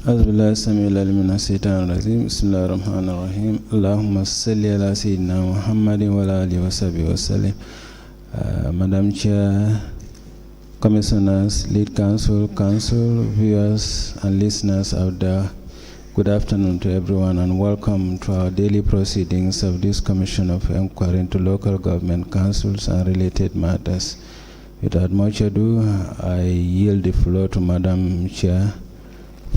أعوذ بالله السميع العليم من الشيطان الرجيم بسم الله الرحمن الرحيم اللهم صل على سيدنا محمد وعلى آله وصحبه وسلم. Madam Chair, Commissioners, Lead Counsel, viewers and listeners out there, good afternoon to everyone and welcome to our daily proceedings of this Commission of Inquiry into Local Government Councils and related matters. Without much ado, I yield the floor to Madam Chair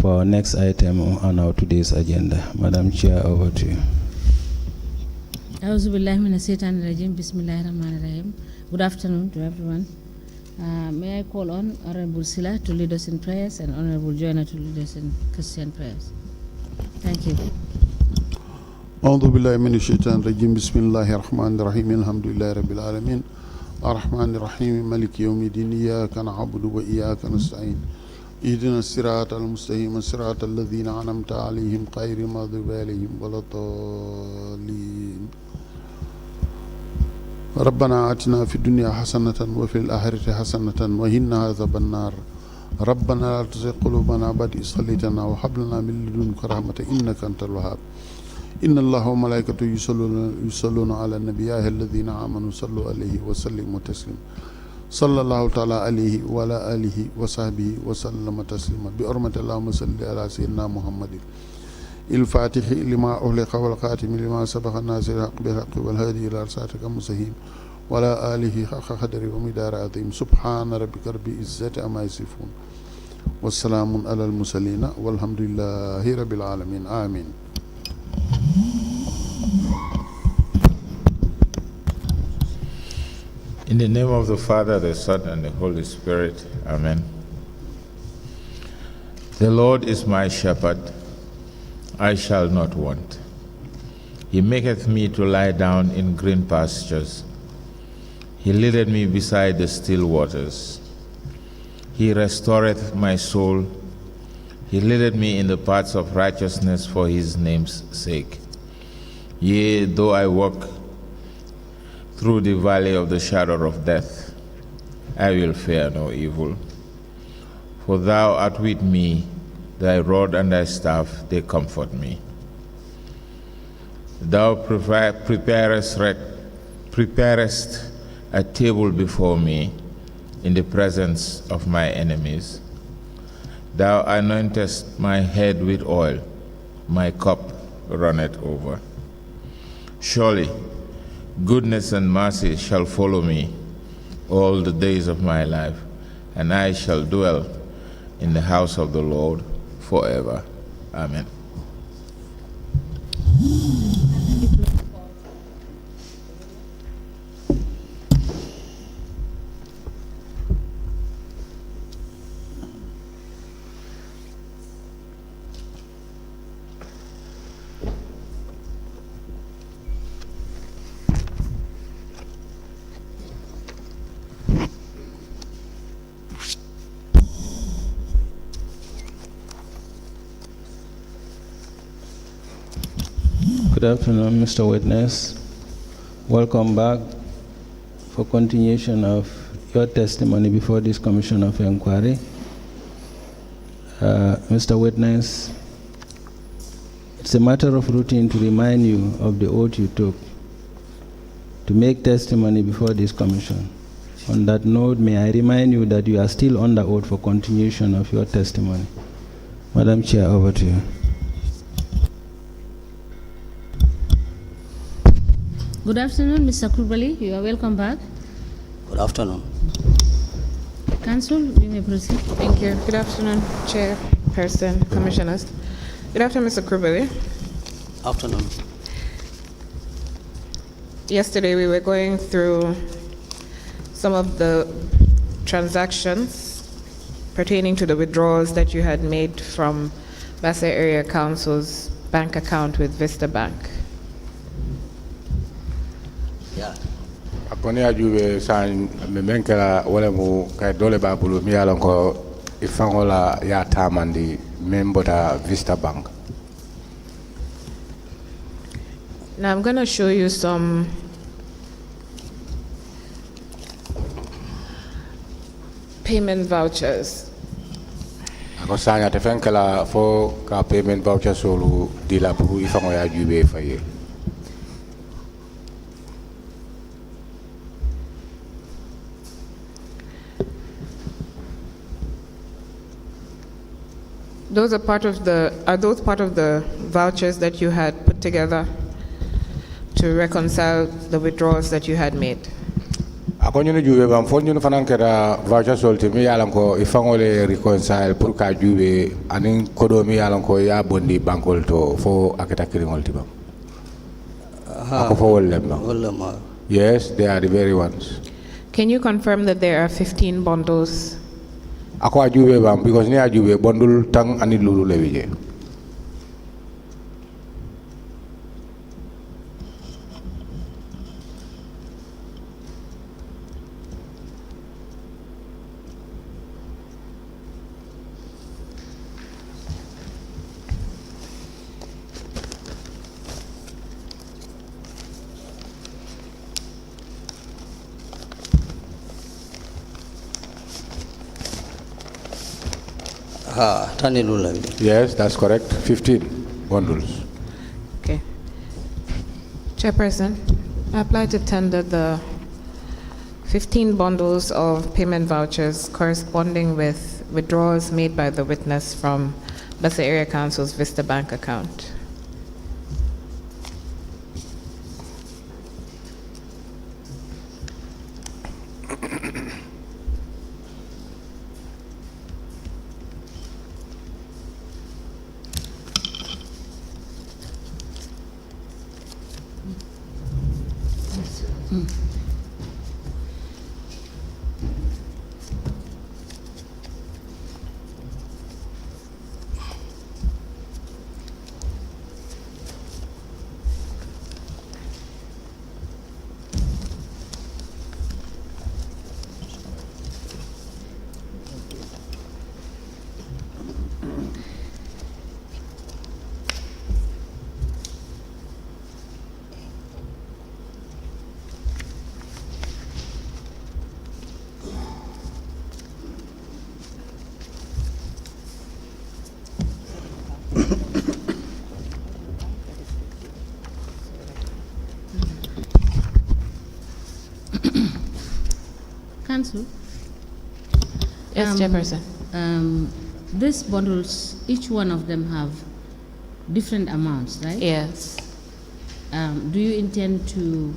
for our next item on our today's agenda. Madam Chair, over to you. Auzu billahi minash shaitanir rajim. Bismillahir rahmanir rahim. Good afternoon to everyone. May I call on Honorable Sila to lead us in prayers and Honorable Joyner to lead us in Christian prayers. Thank you. Auzu billahi minash shaitanir rajim. Bismillahir rahmanir rahim. Alhamdulillahi rabbil alamin. Ar-Rahmanir Rahim. Maliki yawmiddin. Iyyaka na'budu wa iyyaka nasta'in. اهدنا الصراط المستقيم صراط الذين أنعمت عليهم غير المغضوب عليهم ولا الضالين. ربنا آتنا في الدنيا حسنة وفي الآخرة حسنة وقنا عذاب النار. ربنا لا تزغ قلوبنا بعد إذ هديتنا وهب لنا من لدنك رحمة إنك أنت الوهاب. إن الله وملائكته يصلون على النبي يا أيها الذين آمنوا صلوا عليه وسلموا تسليما. صلى الله تعالى عليه وعلى آله وصحبه وسلم تسليما بحرمة اللهم صل على سيدنا محمد الفاتح لما أغلق والخاتم لما سبق الناصر الحق بالحق والهادي إلى صراطك المستقيم وعلى آله حق قدره ومقداره عظيم. سبحان ربك رب العزة عما يصفون والسلام على المرسلين والحمد لله رب العالمين. آمين. In the name of the Father, the Son, and the Holy Spirit. Amen. The Lord is my shepherd, I shall not want. He maketh me to lie down in green pastures. He leadeth me beside the still waters. He restoreth my soul. He leadeth me in the paths of righteousness for his name's sake. Yea, though I walk through the valley of the shadow of death, I will fear no evil. For thou art with me, thy rod and thy staff, they comfort me. Thou preparest a table before me in the presence of my enemies. Thou anointest my head with oil, my cup runneth over. Surely goodness and mercy shall follow me all the days of my life, and I shall dwell in the house of the Lord forever. Amen. Good afternoon, Mr. Witness. Welcome back for continuation of your testimony before this Commission of Inquiry. Mr. Witness, it's a matter of routine to remind you of the oath you took to make testimony before this Commission. On that note, may I remind you that you are still on the oath for continuation of your testimony. Madam Chair, over to you. Good afternoon, Mr. Kurbali. You are welcome back. Good afternoon. Council, you may proceed. Thank you. Good afternoon, Chairperson, Commissioners. Good afternoon, Mr. Kurbali. Afternoon. Yesterday we were going through some of the transactions pertaining to the withdrawals that you had made from Vista Area Council's bank account with Vista Bank. Yeah. Akoni ajube san memenkela wale mu kay dole ba bulu mi yalon ko ifangola ya tamandi member da Vista Bank. Now I'm going to show you some payment vouchers. ko sanya te fenkala fo ka payment voucher solu dila pour ifango ya jube faye. Those are those part of the vouchers that you had put together to reconcile the withdrawals that you had made? Ako ñu jube bam fo ñu fanan kera voucher solti mi yalan ko ifango le reconcile pour ka jube anin kodo mi yalan ko ya bondi bankol to fo aketa kiringol tibam. Ako fo wollem. Yes, they are the very ones. Can you confirm that there are 15 bundles? Ako ajube bam because ni ajube bundle tang ani lulu lewije. Yes, that's correct. 15 bundles. Okay. Chairperson, I apply to tender the 15 bundles of payment vouchers corresponding with withdrawals made by the witness from Vista Area Council's Vista bank account. Council? Yes, Chairperson. These bundles, each one of them have different amounts, right? Yes. Do you intend to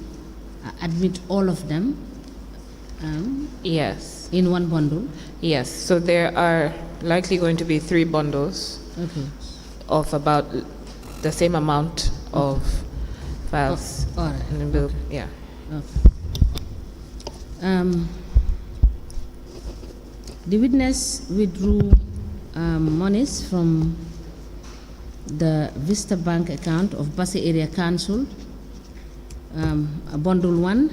admit all of them? Yes. In one bundle? Yes. So there are likely going to be 3 bundles of about the same amount of files. All right. And we'll, yeah. Okay. The witness withdrew monies from the Vista bank account of Basse Area Council, bundle 1.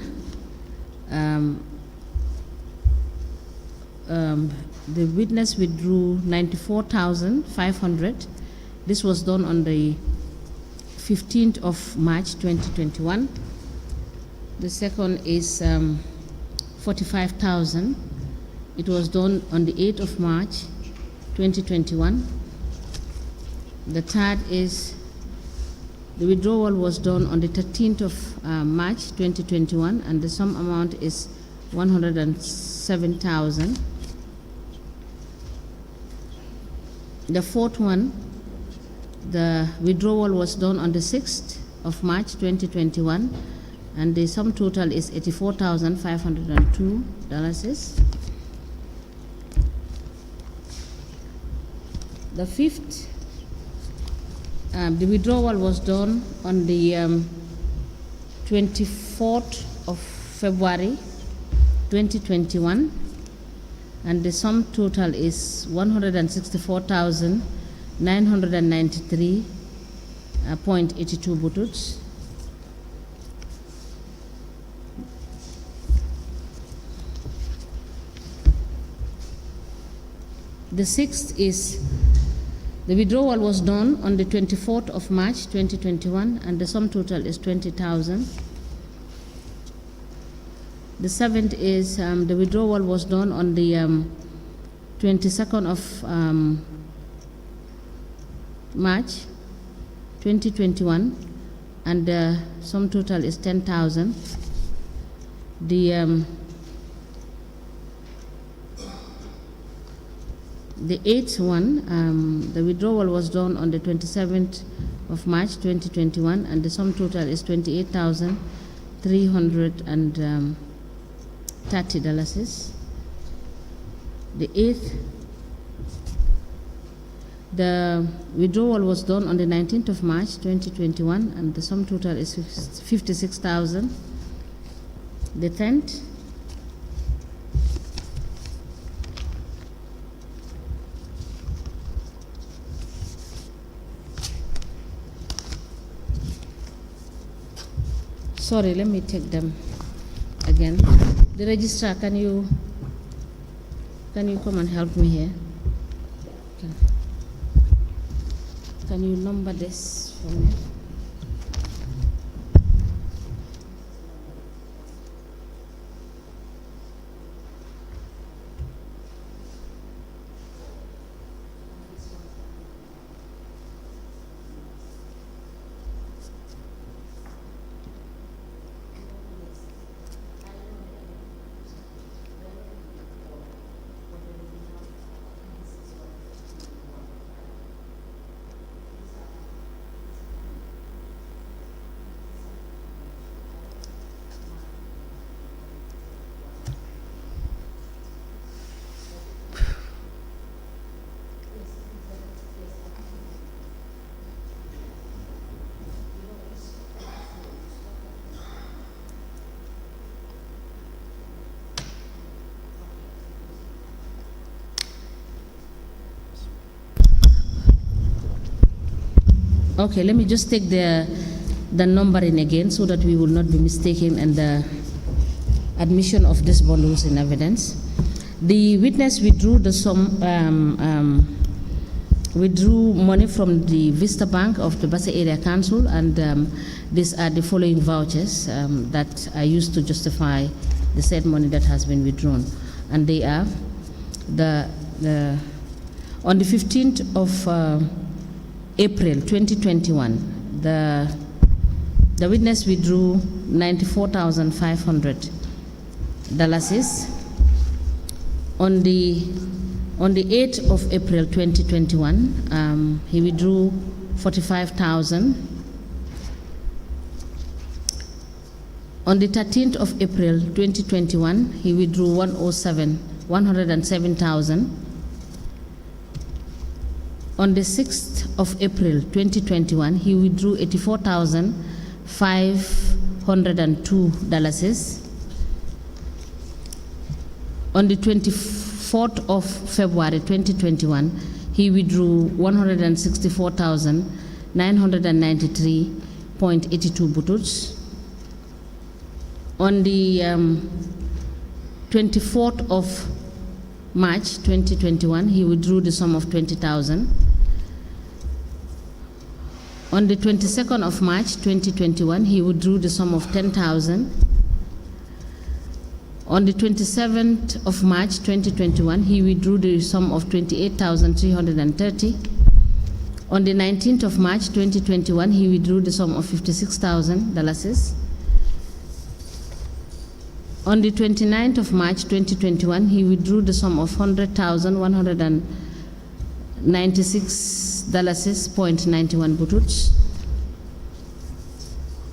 The witness withdrew 94,500. This was done on the 15th of March 2021. The second is 45,000. It was done on the 8th of March 2021. The third is the withdrawal was done on the 13th of March 2021, and the sum amount is 107,000. The fourth one, the withdrawal was done on the 6th of March 2021, and the sum total is $84,502. The fifth, the withdrawal was done on the 24th of February 2021, and the sum total is 164,993.82 bututs. The sixth is the withdrawal was done on the 24th of March 2021, and the sum total is 20,000. The seventh is the withdrawal was done on the 22nd of March 2021, and the sum total is 10,000. The eighth one, the withdrawal was done on the 27th of March 2021, and the sum total is $28,330. The withdrawal was done on the 19th of March 2021, and the sum total is $56,000. The 10th, sorry, let me take them again. The registrar, can you come and help me here? Can you number this for me? Okay, let me just take the numbering again so that we will not be mistaken in the admission of these bundles in evidence. The witness withdrew the withdrew money from the Vista Bank of the Vista Area Council, and these are the following vouchers that are used to justify the said money that has been withdrawn. And they are on the 15th of April 2021, the witness withdrew $94,500. On the 8th of April 2021, he withdrew $45,000. On the 13th of April 2021, he withdrew $107,000. On the 6th of April 2021, he withdrew $84,502. On the 24th of February 2021, he withdrew $164,993.82 bututs. On the 24th of March 2021, he withdrew the sum of $20,000. On the 22nd of March 2021, he withdrew the sum of $10,000. On the 27th of March 2021, he withdrew the sum of $28,330. On the 19th of March 2021, he withdrew the sum of $56,000. On the 29th of March 2021, he withdrew the sum of $100,196.91 bututs.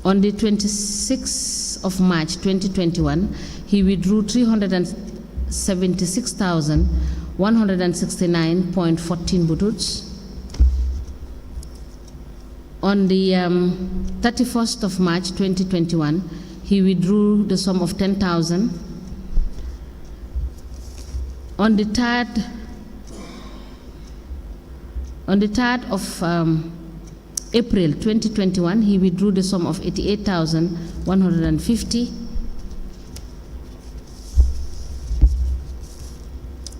On the 26th of March 2021, he withdrew $376,169.14 bututs. On the 31st of March 2021, he withdrew the sum of $10,000. On the 3rd of April 2021, he withdrew the sum of $88,150.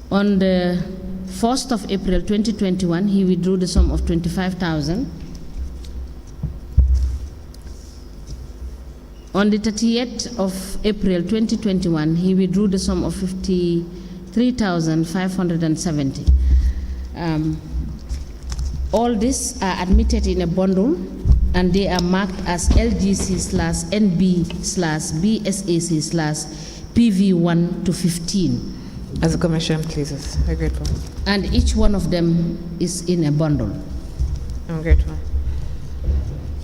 On the 1st of April 2021, he withdrew the sum of $25,000. On the 30th of April 2021, he withdrew the sum of $53,570. All these are admitted in a bundle and they are marked as LGC/NB/BSAC/PV1 to 15. As the Commission pleases. Very grateful. And each one of them is in a bundle. I'm grateful.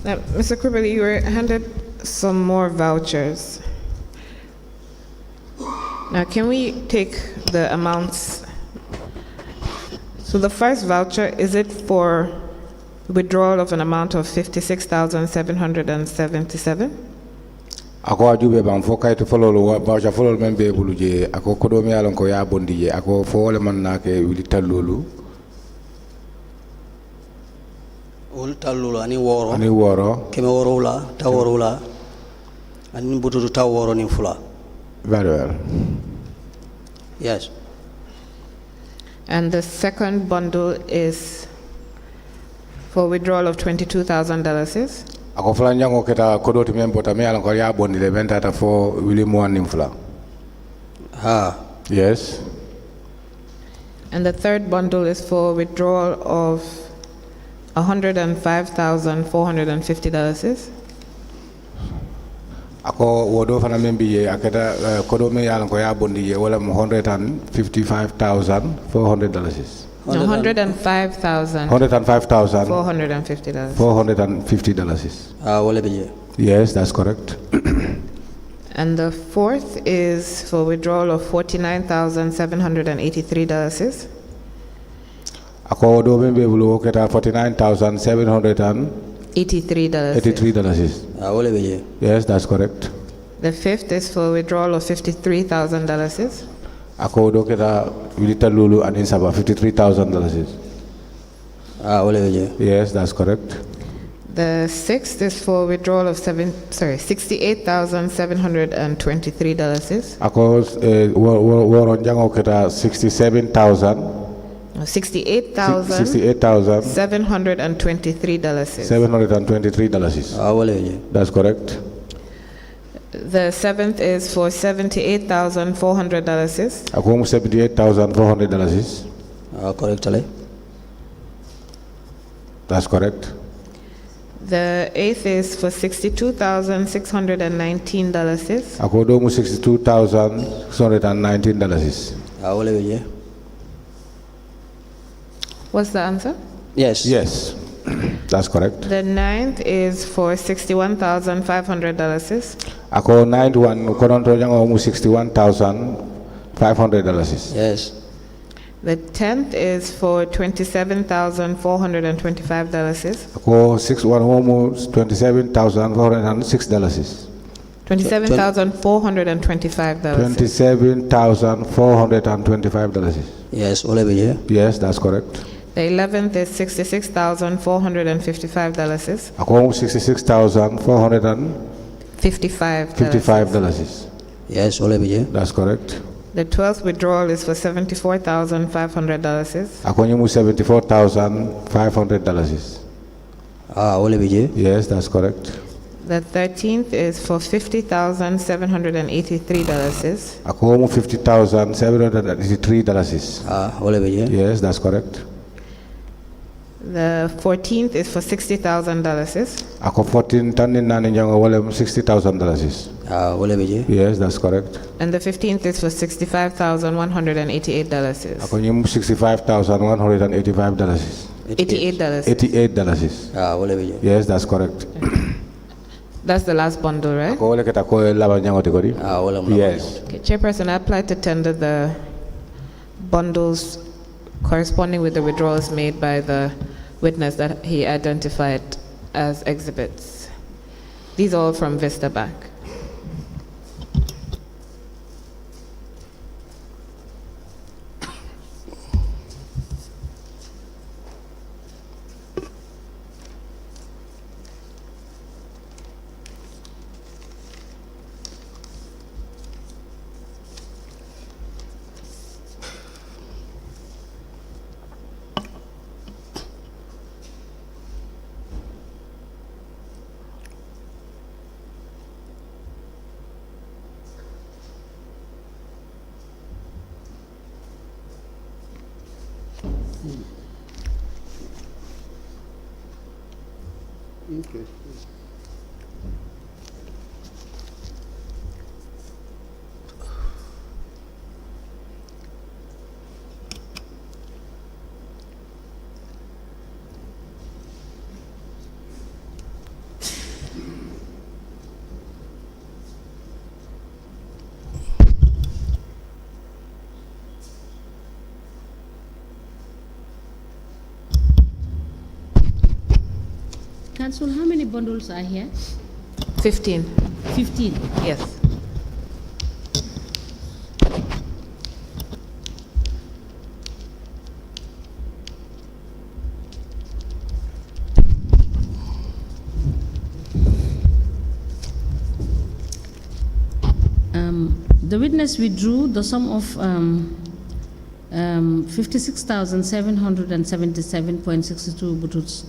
Now, Mr. Kribble, you were handed some more vouchers. Now, can we take the amounts? So the first voucher, is it for withdrawal of an amount of 56,777? Ako ajube bang fo kayto follow voucher follow membe buluje ako kodomi alon ko ya bondi je ako fo wala man na ke wili talulu Ul talulu ani woro. ani woro Keme woro la, ta woro la. Ani bututu ta woro ni fula. very well. Yes. And the second bundle is for withdrawal of $22,000. Ako fula njango keta kodoti membo ta me alon ko ya bondi le bentata fo wili mo nim fula. Ha. Yes. And the third bundle is for withdrawal of $105,450. Ako wodo fana membi ye aketa kodo me alon ko ya bondi ye wala mo $155,400. No, $105,450. $450. Wale beje. Yes, that's correct. And the fourth is for withdrawal of $49,783. Ako do membe bulu keta $49,783. Wale beje. Yes, that's correct. The fifth is for withdrawal of $53,000. Ako do keta wilita lulu and insaba $53,000. Wale beje. Yes, that's correct. The sixth is for withdrawal of $68,723. Ako woron jango keta 67,000. $68,723. $723. Wale beje. That's correct. The seventh is for $78,400. Ako $78,400. Correctly. That's correct. The eighth is for $62,619. Ako do $62,619. Wale beje. What's the answer? Yes. Yes, that's correct. The ninth is for $61,500. Ako 91 koronto jango $61,500. Yes. The 10th is for $27,425. Ako 27,406. $27,425. $27,425. Yes. Wale beje. Yes, that's correct. The 11th is $66,455. Ako $66,455. Yes. Wale beje. That's correct. The 12th withdrawal is for $74,500. Ako $74,500. Wale beje. Yes, that's correct. The 13th is for $50,783. Ako $50,783. Wale beje. Yes, that's correct. The 14th is for $60,000. Ako 14 tanin na jango wala $60,000. Wale beje. Yes, that's correct. And the 15th is for $65,188. Ako $65,185. $88. $88. Wale beje. Yes, that's correct. That's the last bundle, right? Ako wala kita ko laban jango tikori. Yes. Okay, Chairperson, I apply to tender the bundles corresponding with the withdrawals made by the witness that he identified as exhibits. These are all from Vista Bank. Okay. Council, how many bundles are here? 15. 15. Yes. The witness withdrew the sum of 56,777.62 bututs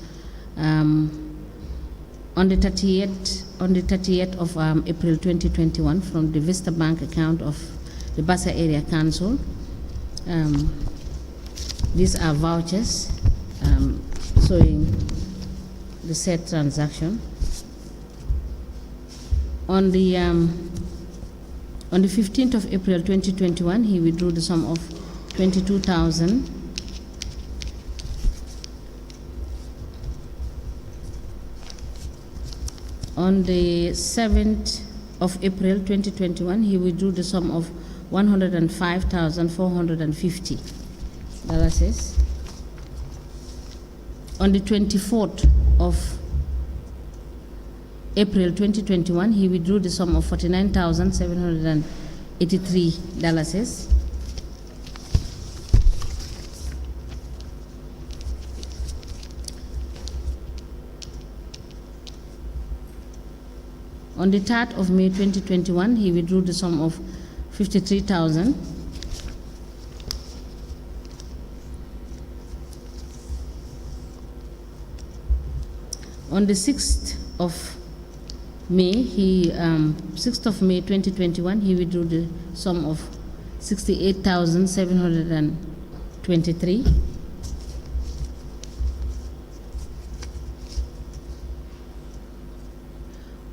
on the 30th of April 2021 from the Vista bank account of the Bassa Area Council. These are vouchers showing the said transaction. On the 15th of April 2021, he withdrew the sum of 22,000. On the 7th of April 2021, he withdrew the sum of $105,450. On the 24th of April 2021, he withdrew the sum of $49,783. On the 3rd of May 2021, he withdrew the sum of 53,000. On the 6th of May, 6th of May 2021, he withdrew the sum of 68,723.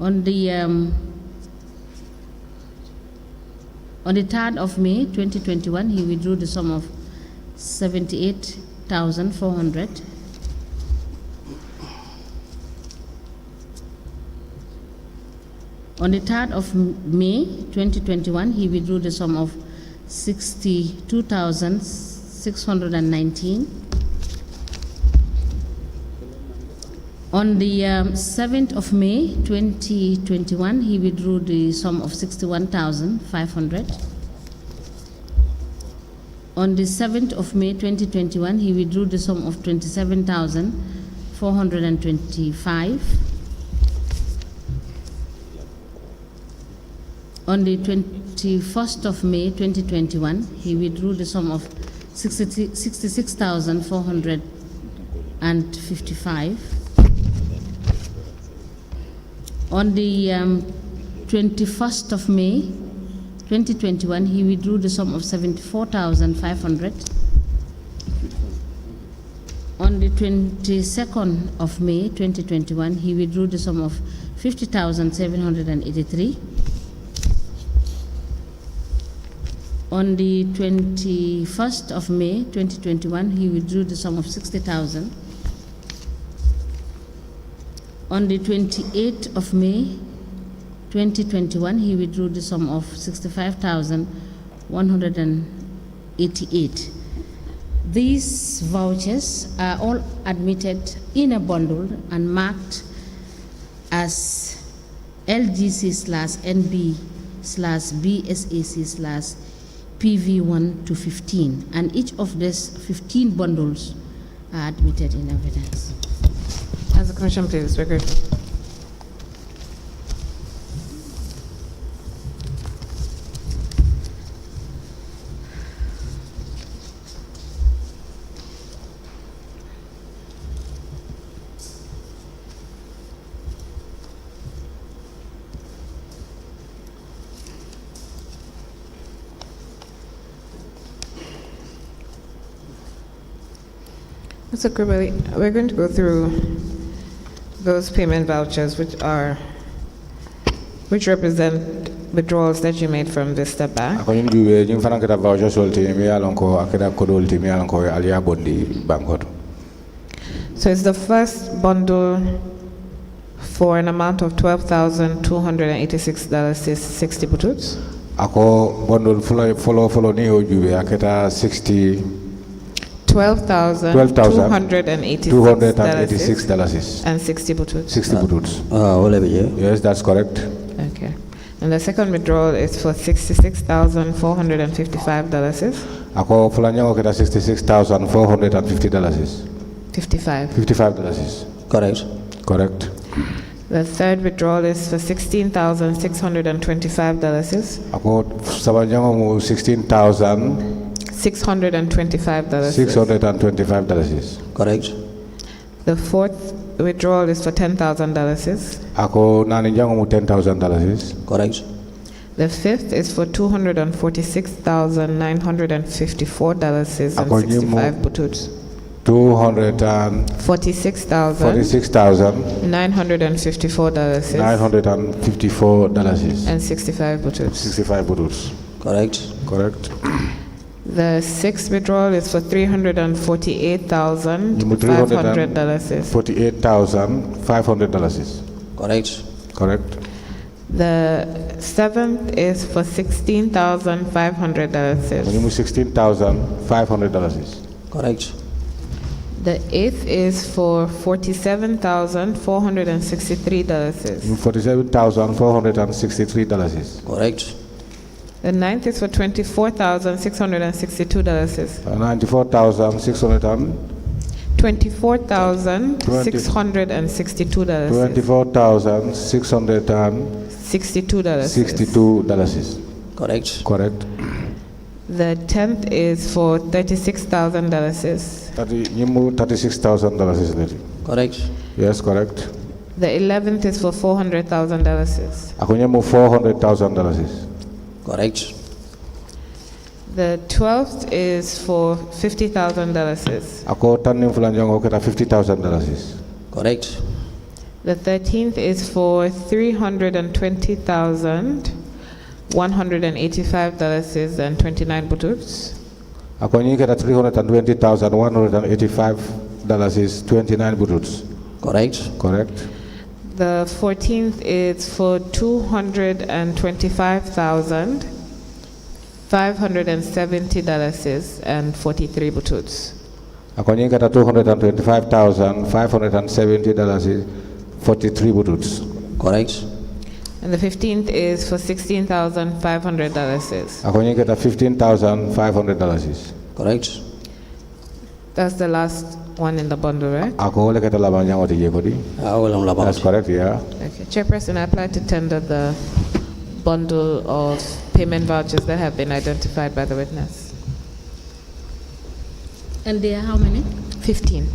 On the 3rd of May 2021, he withdrew the sum of 78,400. On the 3rd of May 2021, he withdrew the sum of 62,619. On the 7th of May 2021, he withdrew the sum of 61,500. On the 7th of May 2021, he withdrew the sum of 27,425. On the 21st of May 2021, he withdrew the sum of 66,455. On the 21st of May 2021, he withdrew the sum of 74,500. On the 22nd of May 2021, he withdrew the sum of 50,783. On the 21st of May 2021, he withdrew the sum of 60,000. On the 28th of May 2021, he withdrew the sum of 65,188. These vouchers are all admitted in a bundle and marked as LGC/NB/BSAC/PV1 to 15, and each of these 15 bundles are admitted in evidence. As the Commission, please, we're grateful. Mr. Kribali, we're going to go through those payment vouchers which represent withdrawals that you made from Vista Bank. Ako ñun juwe ñing fanan kata voucher solti mi yalon ko akeda kodolti mi yalon ko aliya bondi bankot. So it's the first bundle for an amount of $12,286.60 bututs. Ako bundle follow ni o juwe aketa $12,286 and 60 bututs. 60 bututs. Yes, that's correct. Okay. And the second withdrawal is for $66,455. Ako fulanyango keta $66,450. $55. Correct. Correct. The third withdrawal is for $16,625. Ako sabanyango mu $16,625. $625. Correct. The fourth withdrawal is for $10,000. Ako naninjango mu $10,000. Correct. The fifth is for $246,954.65 bututs. $246,954 and 65 bututs. 65 bututs. Correct. Correct. The sixth withdrawal is for $348,500. $48,500. Correct. Correct. The seventh is for $16,500. $16,500. Correct. The eighth is for $47,463. $47,463. Correct. The ninth is for $24,662. $94,600. $24,662. Correct. Correct. The 10th is for $36,000. $36,000. Correct. Yes, correct. The 11th is for $400,000. $400,000. Correct. The 12th is for $50,000. $50,000. Correct. The 13th is for $320,185.29 bututs. $320,185.29 bututs. Correct. Correct. The 14th is for $225,570.43 bututs. $225,570.43 bututs. Correct. And the 15th is for $16,500. $15,500. Correct. That's the last one in the bundle, right? That's correct, yeah. Okay. Chairperson, I apply to tender the bundle of payment vouchers that have been identified by the witness. And there are how many? 15.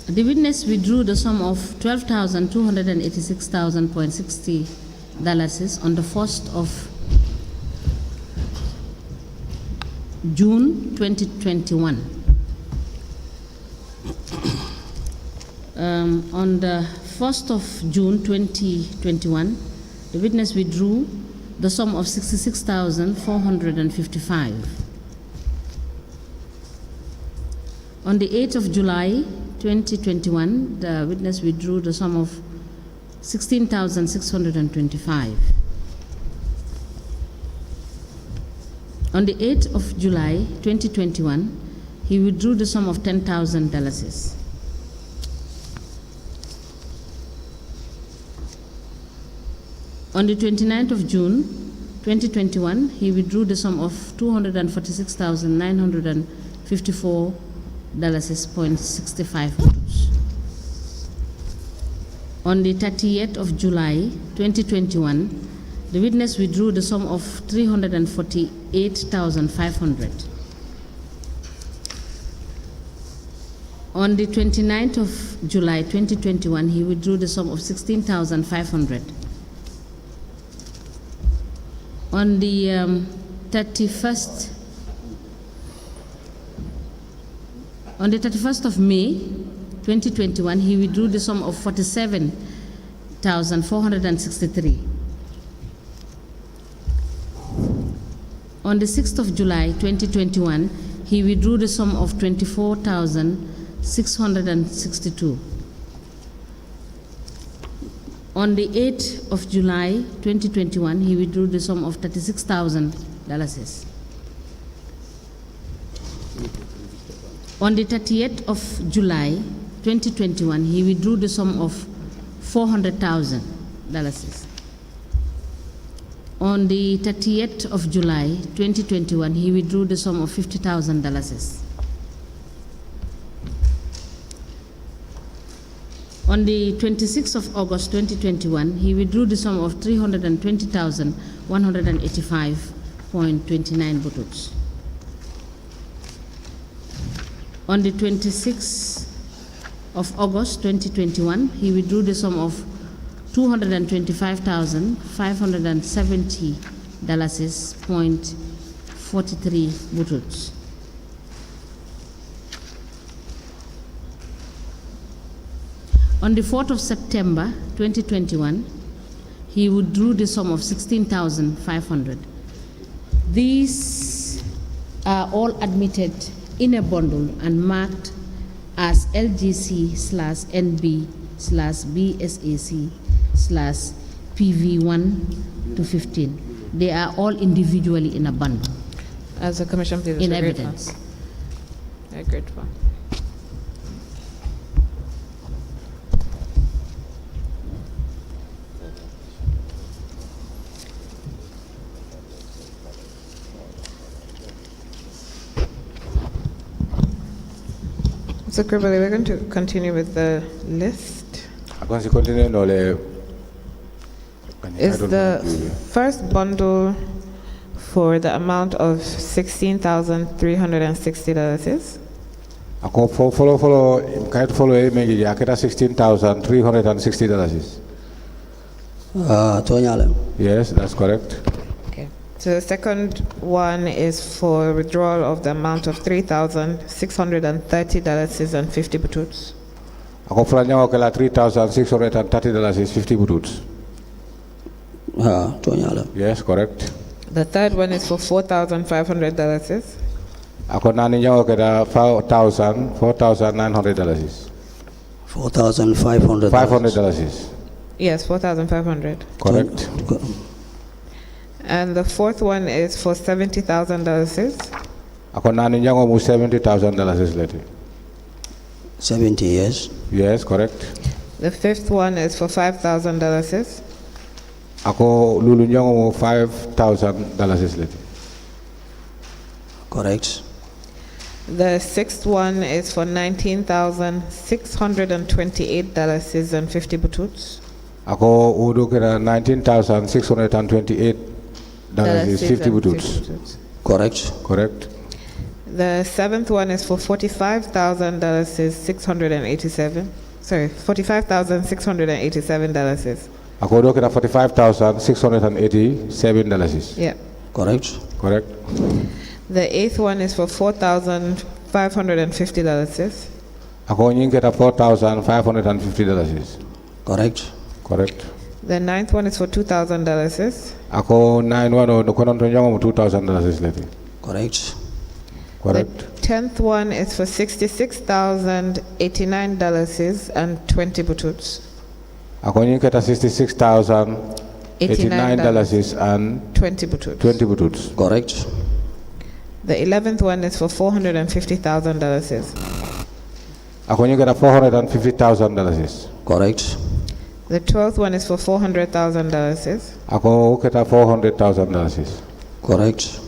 The witness withdrew the sum of $12,286.60 on the 1st of June 2021. On the 1st of June 2021, the witness withdrew the sum of $66,455. On the 8th of July 2021, the witness withdrew the sum of $16,625. On the 8th of July 2021, he withdrew the sum of $10,000. On the 29th of June 2021, he withdrew the sum of $246,954.65. On the 30th of July 2021, the witness withdrew the sum of $348,500. On the 29th of July 2021, he withdrew the sum of 16,500. On the 31st of May 2021, he withdrew the sum of 47,463. On the 6th of July 2021, he withdrew the sum of 24,662. On the 8th of July 2021, he withdrew the sum of $36,000. On the 30th of July 2021, he withdrew the sum of $400,000. On the 30th of July 2021, he withdrew the sum of $50,000. On the 26th of August 2021, he withdrew the sum of 320,185.29 bututs. On the 26th of August 2021, he withdrew the sum of $225,570.43 bututs. On the 4th of September 2021, he withdrew the sum of 16,500. These are all admitted in a bundle and marked as LGC/NB/BSAC/PV1 to 15. They are all individually in a bundle. As a commission, please. In evidence. Very grateful. So, Kribali, we're going to continue with the list. Is the first bundle for the amount of $16,360? Follow, $16,360. Yes, that's correct. Okay. So the second one is for withdrawal of the amount of $3,630.50 bututs. $3,630.50 bututs. Yes, correct. The third one is for $4,500. $4,900. $500. Yes, $4,500. Correct. And the fourth one is for $70,000. $70,000. 70 years. Yes, correct. The fifth one is for $5,000. $5,000. Correct. The sixth one is for $19,628.50 bututs. $19,628.50 bututs. Correct. Correct. The seventh one is for $45,687. Sorry, $45,687. $45,687. Yeah. Correct. Correct. The eighth one is for $4,550. $4,550. Correct. Correct. The ninth one is for $2,000. $2,000. Correct. Correct. The 10th one is for $66,089.20 bututs. $66,089.20 bututs. Correct. The 11th one is for $450,000. $450,000. Correct. The 12th one is for $400,000. $400,000. Correct.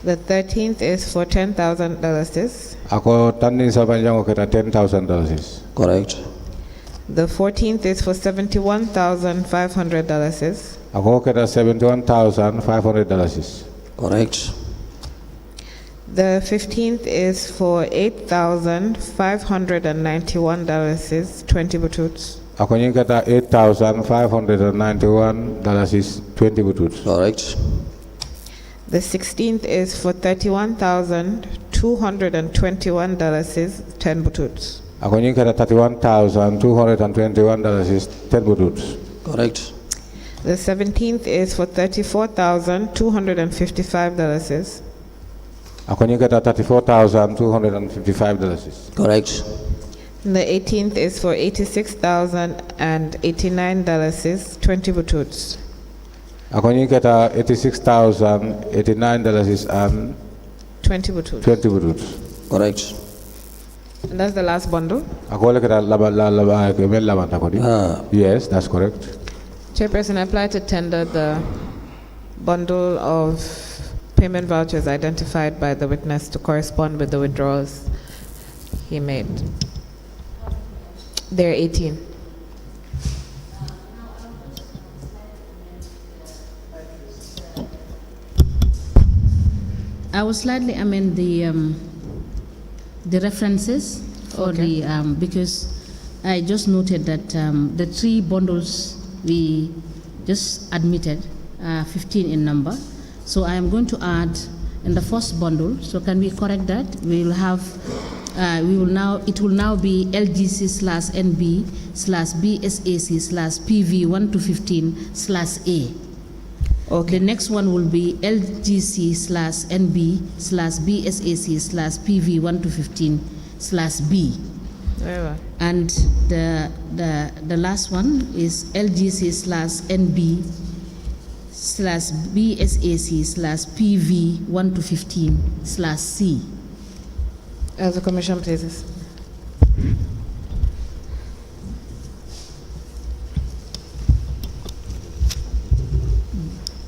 The 13th is for $10,000. $10,000. Correct. The 14th is for $71,500. $71,500. Correct. The 15th is for $8,591.20 butoots. Akonyin kata $8,591.20 butoots. Correct. The 16th is for $31,221.10 butoots. Akonyin kata $31,221.10 butoots. Correct. The 17th is for $34,255. Akonyin kata $34,255. Correct. And the 18th is for $86,089.20 butoots. Akonyin kata $86,089.20 butoots. butoots. Correct. And that's the last bundle. Akole kata yes, that's correct. Chairperson, I apply to tender the bundle of payment vouchers identified by the witness to correspond with the withdrawals he made. There are 18. I will slightly amend the references for Okay. the because I just noted that the 3 bundles we just admitted are 15 in number. So I am going to add in the first bundle. So can we correct that? We will have it will now be LGC/NB/BSAC/PV 1 to 15/A. Okay. The next one will be LGC/NB/BSAC/PV 1 to 15/B. Very well. And the last one is LGC/NB/BSAC/PV 1 to 15/C. As the commission pleases.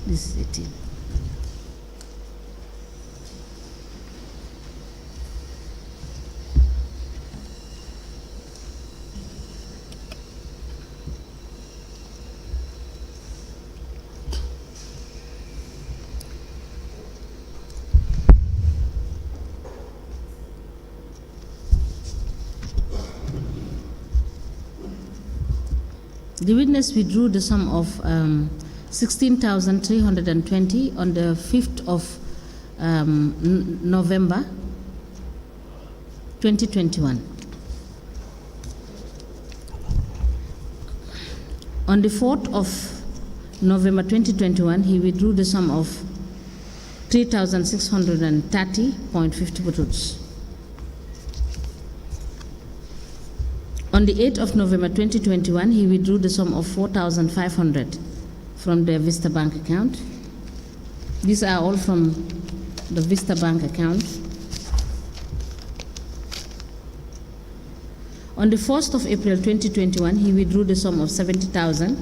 This is 18. The witness withdrew the sum of 16,320 on the 5th of November 2021. On the 4th of November 2021, he withdrew the sum of 3,630.50 butoots. On the 8th of November 2021, he withdrew the sum of 4,500 from the Vista bank account. These are all from the Vista bank account. On the 1st of April 2021, he withdrew the sum of 70,000.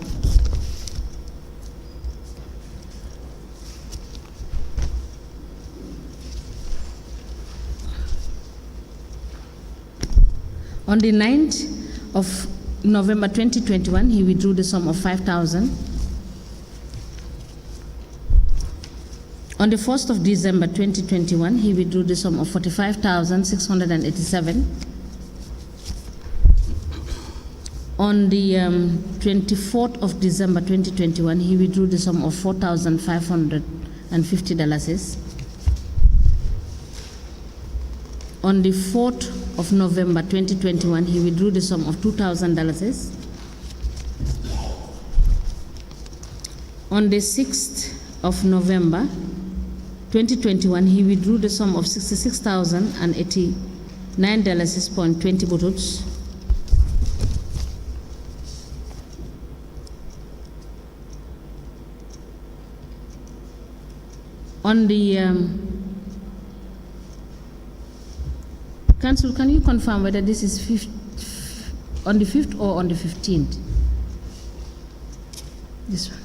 On the 9th of November 2021, he withdrew the sum of 5,000. On the 1st of December 2021, he withdrew the sum of 45,687. On the 24th of December 2021, he withdrew the sum of $4,550. On the 4th of November 2021, he withdrew the sum of $2,000. On the 6th of November 2021, he withdrew the sum of $66,089.20 butoots. On the Council, can you confirm whether this is on the 5th or on the 15th? This one.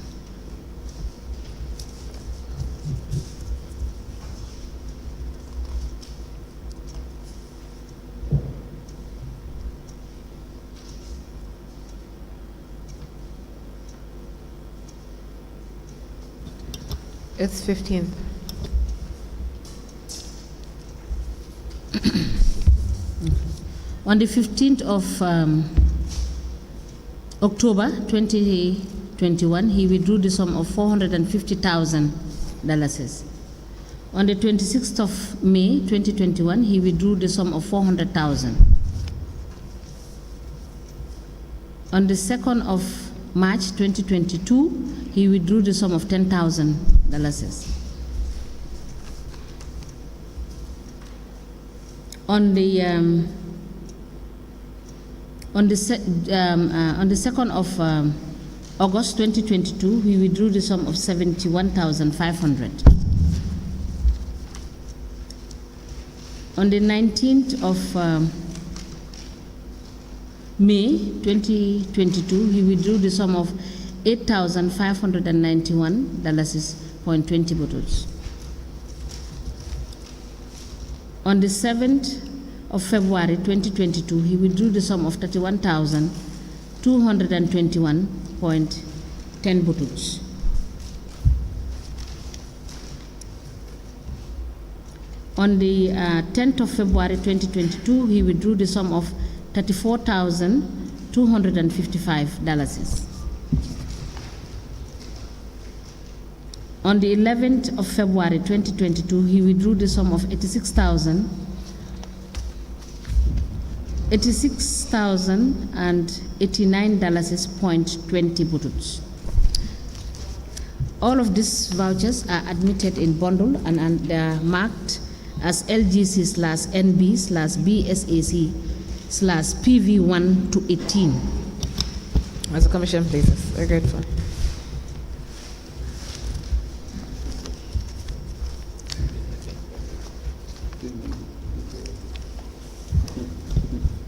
It's 15th. On the 15th of October 2021, he withdrew the sum of $450,000. On the 26th of May 2021, he withdrew the sum of $400,000. On the 2nd of March 2022, he withdrew the sum of $10,000. On the 2nd of August 2022, he withdrew the sum of $71,500. On the 19th of May 2022, he withdrew the sum of $8,591.20 buttons. On the 7th of February 2022, he withdrew the sum of $31,221.10 buttons. On the 10th of February 2022, he withdrew the sum of $34,255. On the 11th of February 2022, he withdrew the sum of $86,089.20 buttons. All of these vouchers are admitted in bundle and they are marked as LGC/NB/BSAC/PV1 to 18. As a commission, please. Very grateful.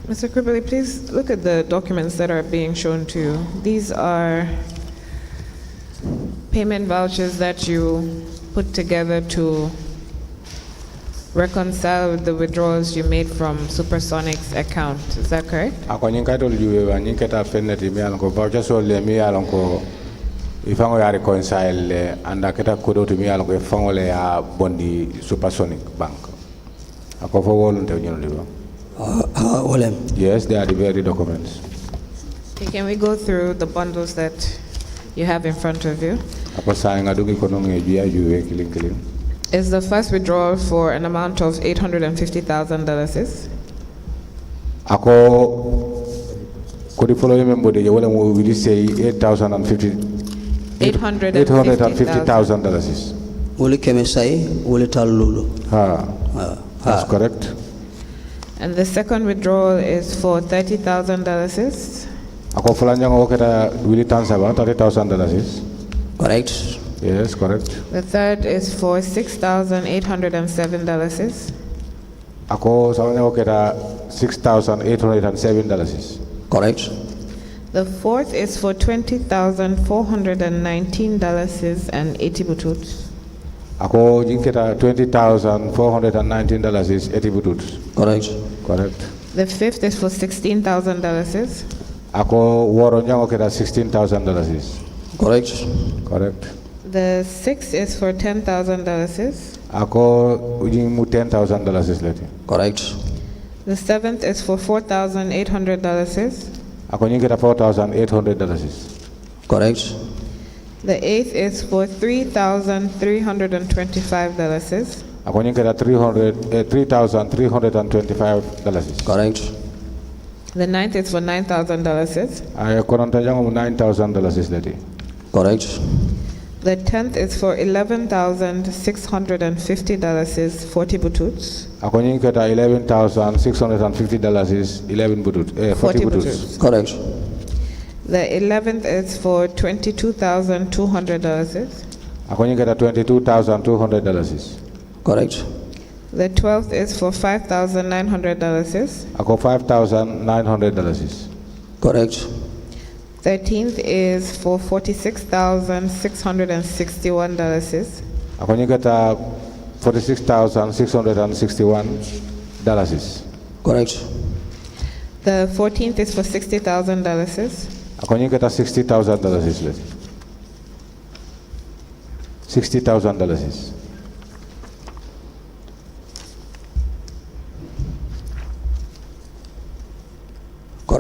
Mr. Kripali, please look at the documents that are being shown to you. These are payment vouchers that you put together to reconcile with the withdrawals you made from Supersonic's account. Is that correct? Ako nyinga tol juwe wa nyinga ta feneti mi alonko voucher so le mi alonko ifango ya reconcile anda kita kodo to mi alonko ifango le ya bondi Supersonic bank. Ako fo wolun te nyino liba. Yes, they are the very documents. Okay, can we go through the bundles that you have in front of you? Ako sayang adugi kono ngejuya juwe kiling. Is the first withdrawal for an amount of $850,000? Ako kodi follow member de wala mo will say $850,000. Wuli kemesai wuli talulu. That's correct. And the second withdrawal is for $30,000. Ako fulanya ngoketa will tansaba $30,000. Correct. Yes, correct. The third is for $6,807. Ako sawanya ngoketa $6,807. Correct. The fourth is for $20,419.80 butut. Ako jinketa $20,419.80 butut. Correct. Correct. The fifth is for $16,000. Ako woro ngoketa $16,000. Correct. Correct. The sixth is for $10,000. Ako ujimu $10,000 leti. Correct. The seventh is for $4,800. Ako nyingeta $4,800. Correct. The eighth is for $3,325. Ako nyingeta $3,325. Correct. The ninth is for $9,000. Ay kononta jango $9,000 leti. Correct. The 10th is for $11,650, 40 bututs. Ako nyingeta $11,650 11 butut 40 bututs. Correct. The 11th is for $22,200. Ako nyingeta $22,200. Correct. The 12th is for $5,900. Ako $5,900. Correct. 13th is for $46,661. Ako nyingeta $46,661. Correct. The 14th is for $60,000. Ako nyingeta $60,000 leti. $60,000.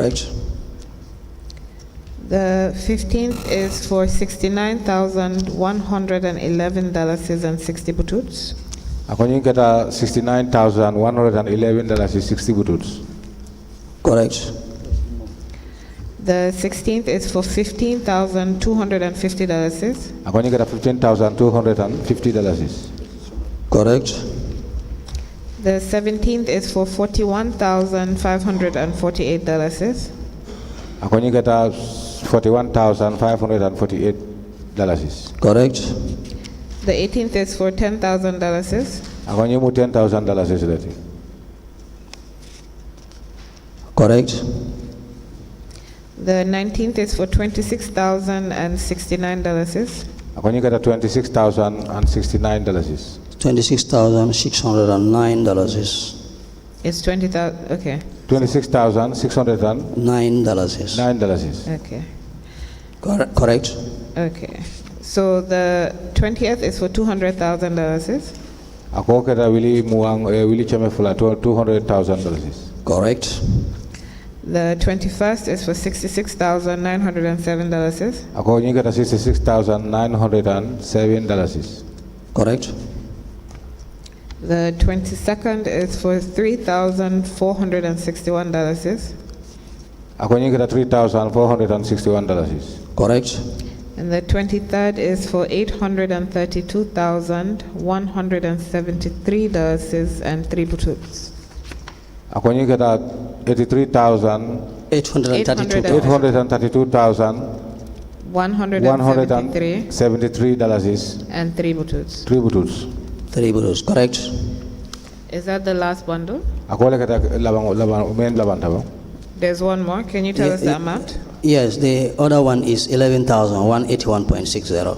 Correct. The 15th is for $69,111.60 butut. Akonyi kata $69,111.60 butut. Correct. The 16th is for $15,250. Akonyi kata $15,250. Correct. The 17th is for $41,548. Akonyi kata $41,548. Correct. The 18th is for $10,000. Akonyi mu $10,000 leti. Correct. The 19th is for $26,069. Akonyi kata $26,069. $26,609. It's 20,000. Okay. $26,609. Okay. Correct. Okay. So the 20th is for $200,000. Ako kata wili chame fula $200,000. Correct. The 21st is for $66,907. Ako nyi kata $66,907. Correct. The 22nd is for $3,461. Ako nyi kata $3,461. Correct. And the 23rd is for $832,173.03 bututs. Ako nyi kata $833,173 and 3 bututs. 3 bututs. 3 bututs. Correct. Is that the last bundle? Ako le kata laban tabo. There's one more. Can you tell us the amount? Yes, the other one is 11,181.60.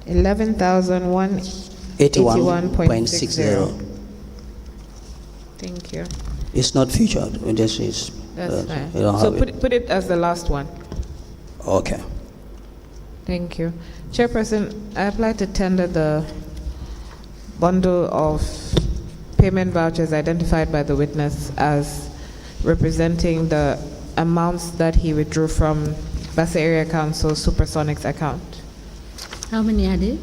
11,181.60. Thank you. It's not featured. This is. That's fine. You don't So have put it as the last one. Okay. Thank you. Chairperson, I apply to tender the bundle of payment vouchers identified by the witness as representing the amounts that he withdrew from Vista Area Council Supersonic's account. How many are there?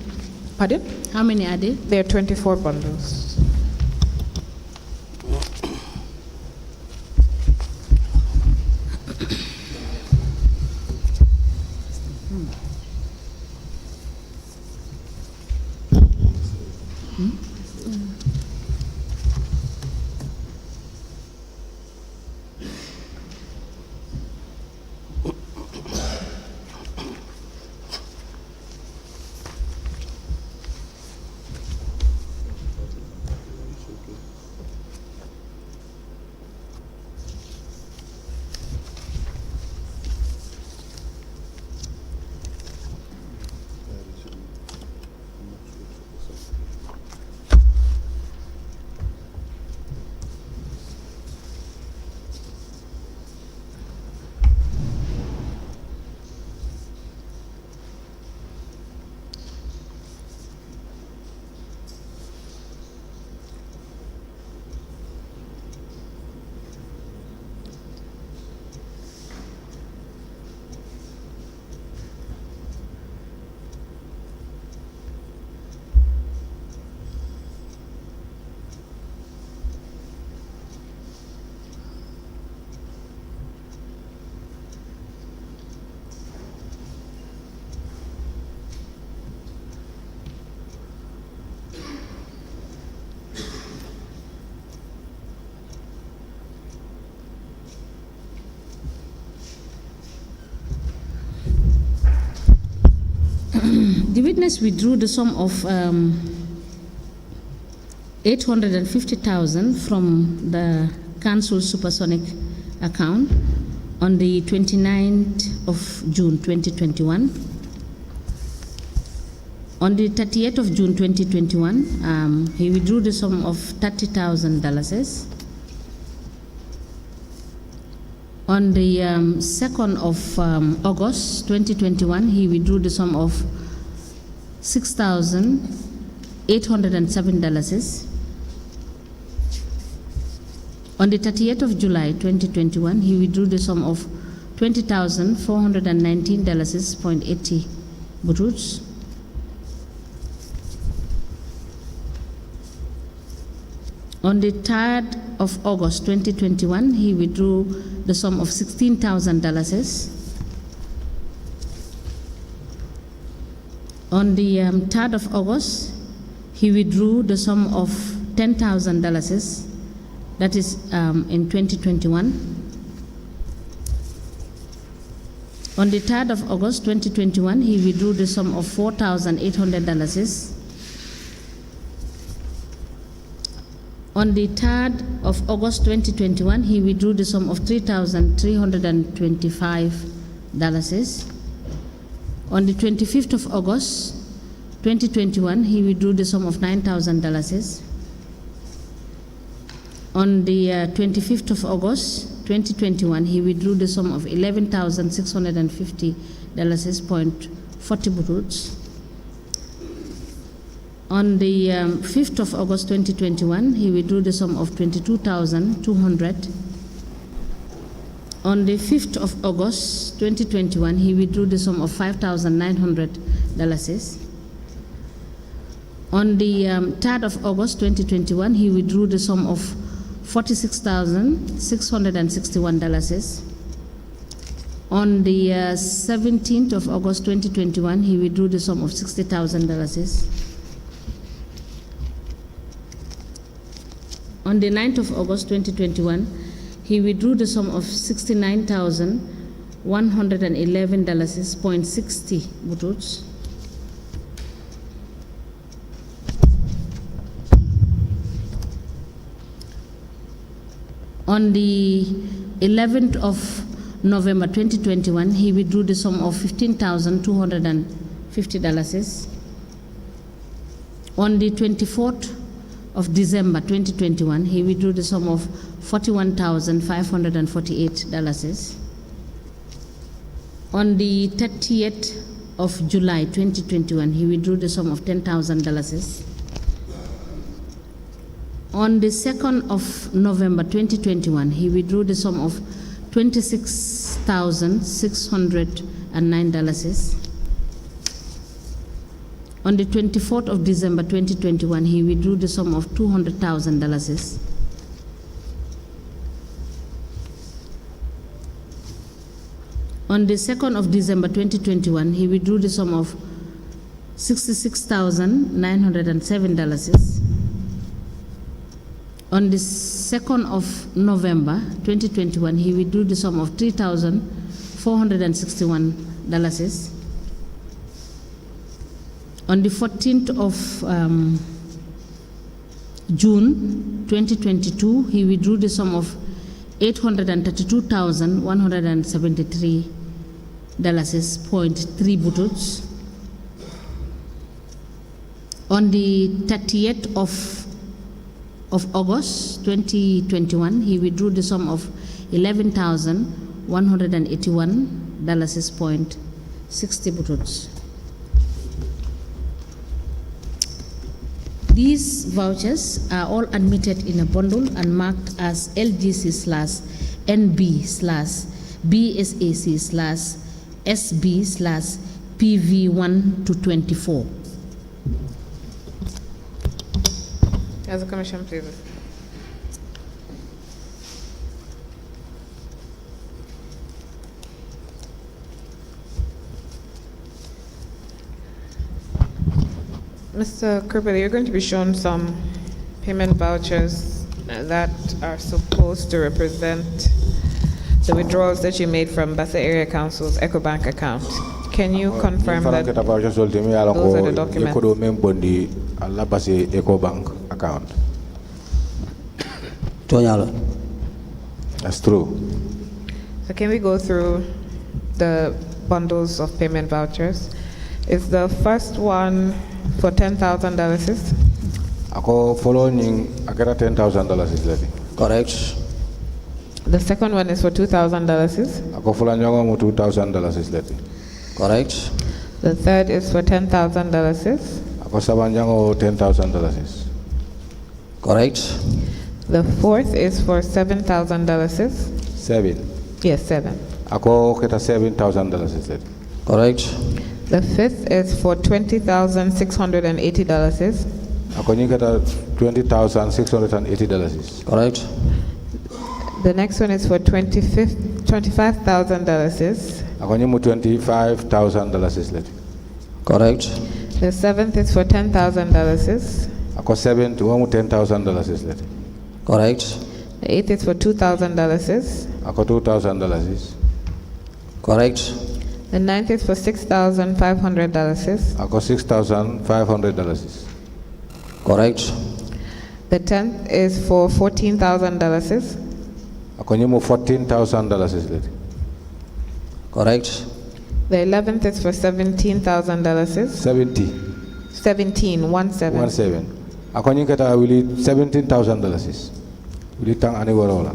Pardon? How many are there? There are 24 bundles. The witness withdrew the sum of 850,000 from the Council Supersonic account on the 29th of June 2021. On the 30th of June 2021, he withdrew the sum of $30,000. On the 2nd of August 2021, he withdrew the sum of $6,807. On the 30th of July 2021, he withdrew the sum of $20,419.80 butroots. On the 3rd of August 2021, he withdrew the sum of $16,000. On the 3rd of August, he withdrew the sum of $10,000, that is in 2021. On the 3rd of August 2021, he withdrew the sum of $4,800. On the 3rd of August 2021, he withdrew the sum of $3,325. On the 25th of August 2021, he withdrew the sum of $9,000. On the 25th of August 2021, he withdrew the sum of $11,650.40 butroots. On the 5th of August 2021, he withdrew the sum of $22,200. On the 5th of August 2021, he withdrew the sum of $5,900. On the 3rd of August 2021, he withdrew the sum of $46,661. On the 17th of August 2021, he withdrew the sum of $60,000. On the 9th of August 2021, he withdrew the sum of $69,111.60 butroots. On the 11th of November 2021, he withdrew the sum of $15,250. On the 24th of December 2021, he withdrew the sum of $41,548. On the 30th of July 2021, he withdrew the sum of $10,000. On the 2nd of November 2021, he withdrew the sum of $26,609. On the 24th of December 2021, he withdrew the sum of $200,000. On the 2nd of December 2021, he withdrew the sum of $66,907. On the 2nd of November 2021, he withdrew the sum of $3,461. On the 14th of June 2022, he withdrew the sum of $832,173.3 butroots. On the 30th of August 2021, he withdrew the sum of $11,181.60 butroots. These vouchers are all admitted in a bundle and marked as LGC/NB/BSAC/SB/PV1 to 24. As a commission, please. Mr. Kirby, you're going to be shown some payment vouchers that are supposed to represent the withdrawals that you made from Vista Area Council's EcoBank account. Can you confirm that those are the documents? EcoBank account. That's true. So can we go through the bundles of payment vouchers? Is the first one for $10,000? Ako following akira $10,000 is ready. Correct. The second one is for $2,000? Ako following $2,000 is ready. Correct. The third is for $10,000? Ako sabanjango $10,000 is. Correct. The fourth is for $7,000. 7. Yes, 7. Ako keta $7,000 leti. Correct. The fifth is for $20,680. Ako nyi keta $20,680. Correct. The next one is for $25,000. Ako nyi mu $25,000 leti. Correct. The seventh is for $10,000. Ako 7 to $10,000 leti. Correct. The eighth is for $2,000. Ako $2,000. Correct. The ninth is for $6,500. Ako $6,500. Correct. The 10th is for $14,000. Ako nyi mu $14,000 leti. Correct. The 11th is for $17,000. 17. 17. Ako nyi keta wili $17,000. Wili tang ani worola.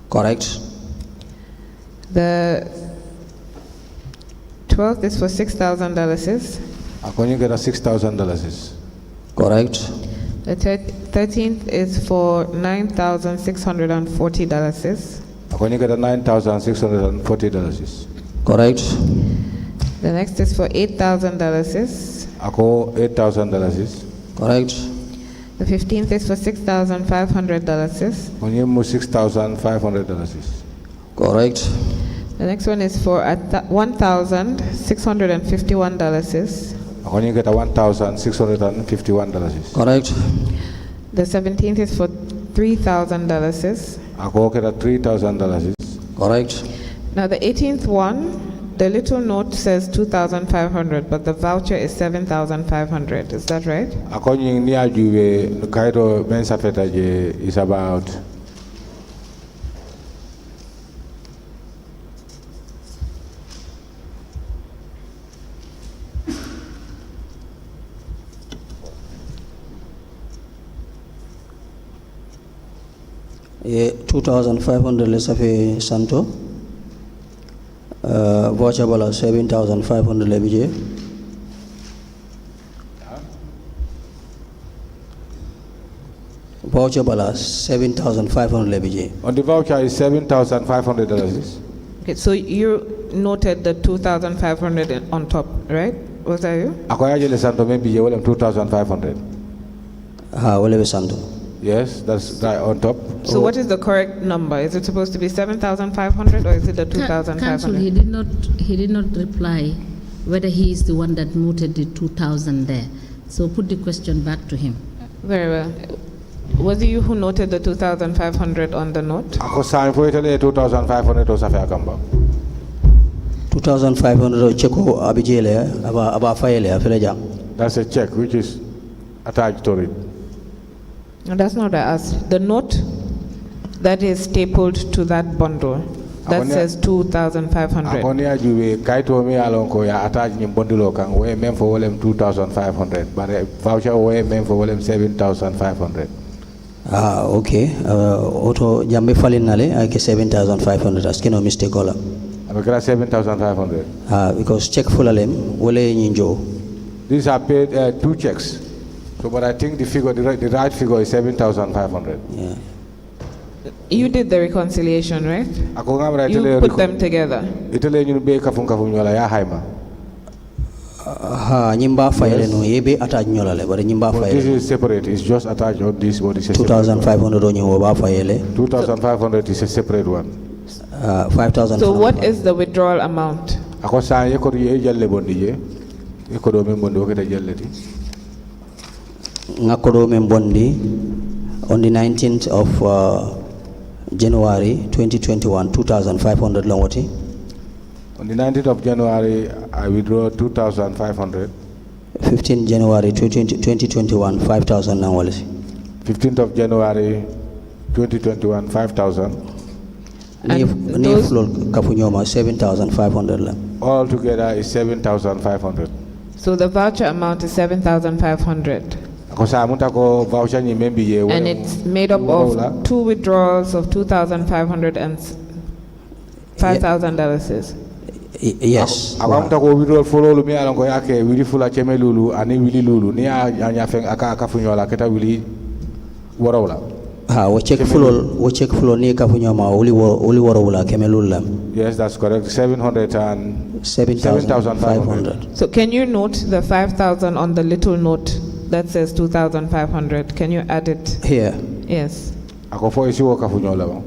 Correct. The 12th is for $6,000. Ako nyi keta $6,000. Correct. The 13th is for $9,640. Ako nyi keta $9,640. Correct. The next is for $8,000. Ako $8,000. Correct. The 15th is for $6,500. Ako nyi mu $6,500. Correct. The next one is for $1,651. Ako nyi keta $1,651. Correct. The 17th is for $3,000. Ako keta $3,000. Correct. Now the 18th one, the little note says 2,500, but the voucher is 7,500. Is that right? Ako nyi ni ajuwe kaito mensa feta je is about Yeah, 2,500 less of a Santo. Voucher bala 7,500 lebije. Voucher bala 7,500 lebije. on the voucher is $7,500. Okay, so you noted the 2,500 on top, right? Was that you? Ako yaje le santo maybe je welem 2,500. Ha, wale be Santo. Yes, that's right on top. So what is the correct number? Is it supposed to be 7,500 or is it the Council, 2,500? he did not reply whether he is the one that noted the 2,000 there. So put the question back to him. Very well. Was it you who noted the 2,500 on the note? Ako sign for itele 2,500 osafe akamba. 2,500 cheko abijele aba fayele afele jang. That's a check which is attached to it. No, that's not what I asked. The note that is stapled to that bundle that says 2,500. Ako ni ajuwe kaito mi alon ko ya attach ni bundle kan we mem for welem 2,500 but voucher we mem for welem 7,500. Ah, okay. Auto jambe falin nale ake 7,500 askino mistake ola. Abekara 7,500. Ah, because check fulalem wole nyinjo. These are paid 2 checks. So, but I think the figure, the right figure is 7,500. Yeah. You did the reconciliation, right? Ako nga mara You put them together. Itele nyunu be kafun nyola ya haima. Ha, nyimba file no yebe attach nyola le, but nyimba But file. this is separate. It's just attached on this body. 2,500 on your ba file. 2,500 is a separate one. 5,000. So what is the withdrawal amount? Ako sa ye ko ye jalle bondi je. Ye ko do men bondi ko ta jalleti. Ngakodo membondi on the 19th of January 2021, 2,500 longwati. On the 19th of January, I withdraw 2,500. 15th January 2021, 5,000 longwati. 15th of January 2021, 5,000. Niflo kapunyoma 7,500. All together is 7,500. So the voucher amount is 7,500. And it's made up of 2 withdrawals of $2,500 and $5,000. Yes. Akamta ko withdraw follow lu mi alon ko yake wili fula cheme lulu ani wili lulu ni anya feng aka funyola keta wili warawla. wo check fulo ni ka funyoma uli woro wala kemelulam. Yes, that's correct. 7,500. So can you note the 5,000 on the little note that says 2,500? Can you add it? Here. Yes. Ako fo isi wo ka funyola ba.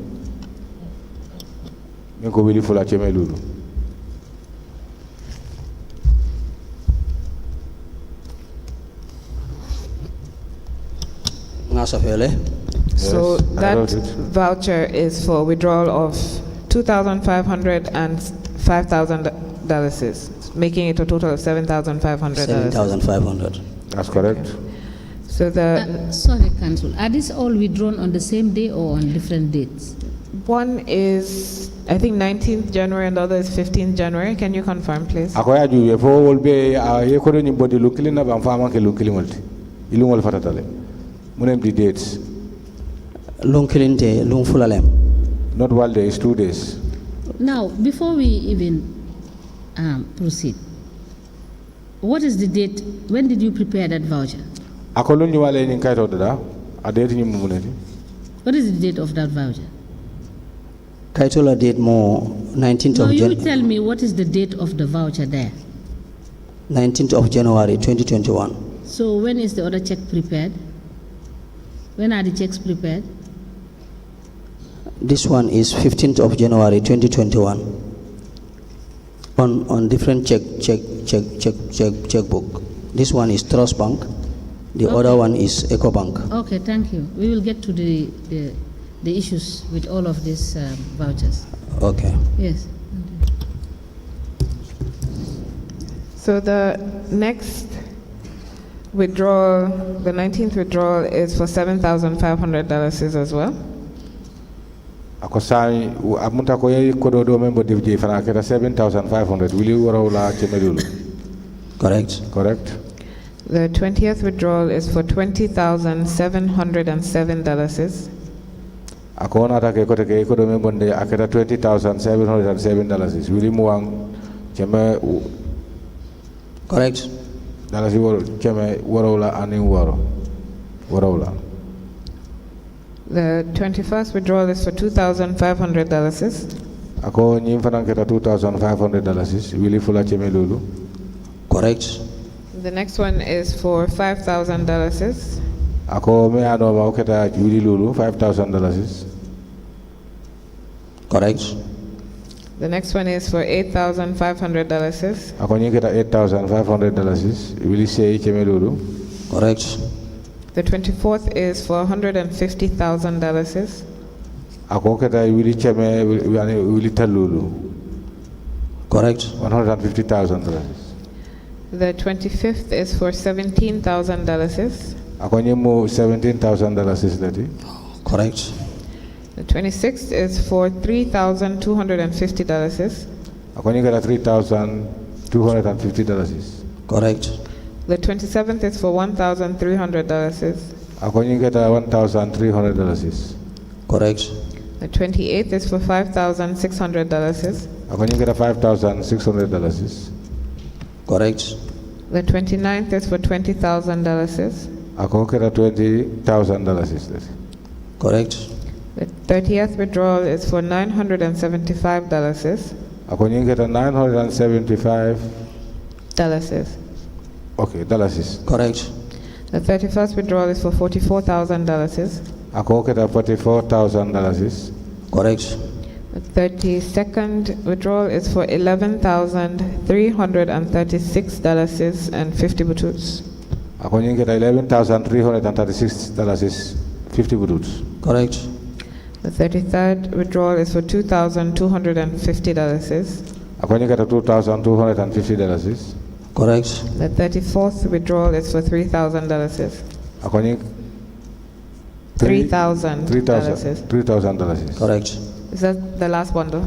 Nko wili fula kemelulu. So that voucher is for withdrawal of $2,500 and $5,000, making it a total of $7,500. 7,500. That's correct. So the Sorry, Council. Are these all withdrawn on the same day or on different dates? one is, I think, 19th January and the other is 15th January. Can you confirm, please? Ako ya juwe fo wolbe ye ko ni body lukili na ban fama ke lukili multi. Ilungol fatatale. Munem the dates. Lunkilinte lungfulalem. Not 1 day, it's 2 days. Now, before we even proceed, what is the date? When did you prepare that voucher? Ako lu nyuwale ni kaito dada. A date ni mumuneti. What is the date of that voucher? Kaitola date more 19th No, of you January. tell me what is the date of the voucher there. 19th of January 2021. So when is the other check prepared? When are the checks prepared? This one is 15th of January 2021. On different checkbook. This one is Trust Bank. The other one is EcoBank. Okay, thank you. We will get to the issues with all of these vouchers. Okay. Yes. So the next withdrawal, the 19th withdrawal, is for $7,500 as well. Ako sai amunta ko ye kodo do member divje fana keta 7,500 will you rola kemelulu. Correct. Correct. The 20th withdrawal is for $20,707. Ako na ta ke kodo member de aketa $20,707 will you muang keme Correct. dalasi woro keme worola anin worola. The 21st withdrawal is for $2,500. Ako nyim fana keta $2,500 will you fula kemelulu. Correct. The next one is for $5,000. Ako me ano ma keta will lulu $5,000. Correct. The next one is for $8,500. Ako nyi keta $8,500 will you say kemelulu. Correct. The 24th is for $150,000. Ako keta will you cheme will you talulu. Correct. $150,000. The 25th is for $17,000. Ako nyi mo $17,000 lati. Correct. The 26th is for $3,250. Ako nyi keta $3,250. Correct. The 27th is for $1,300. Ako nyi keta $1,300. Correct. The 28th is for $5,600. Ako nyi keta $5,600. Correct. The 29th is for $20,000. Ako keta $20,000 lati. Correct. The 30th withdrawal is for $975. Ako nyi keta $975. Okay, dollars. Correct. The 31st withdrawal is for $44,000. Ako keta $44,000. Correct. The 32nd withdrawal is for $11,336.50. Ako nyi keta $11,336.50. Correct. The 33rd withdrawal is for $2,250. Ako nyi keta $2,250. Correct. The 34th withdrawal is for $3,000. Ako nyi $3,000. Correct. Is that the last bundle?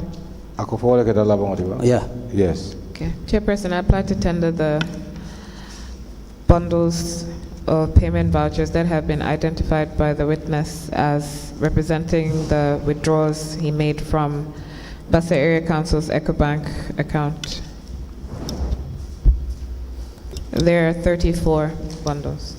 Ako fo wala keta labongo tiba. Yeah. Yes. Okay. Chairperson, I apply to tender the bundles of payment vouchers that have been identified by the witness as representing the withdrawals he made from Vista Area Council's EcoBank account. There are 34 bundles.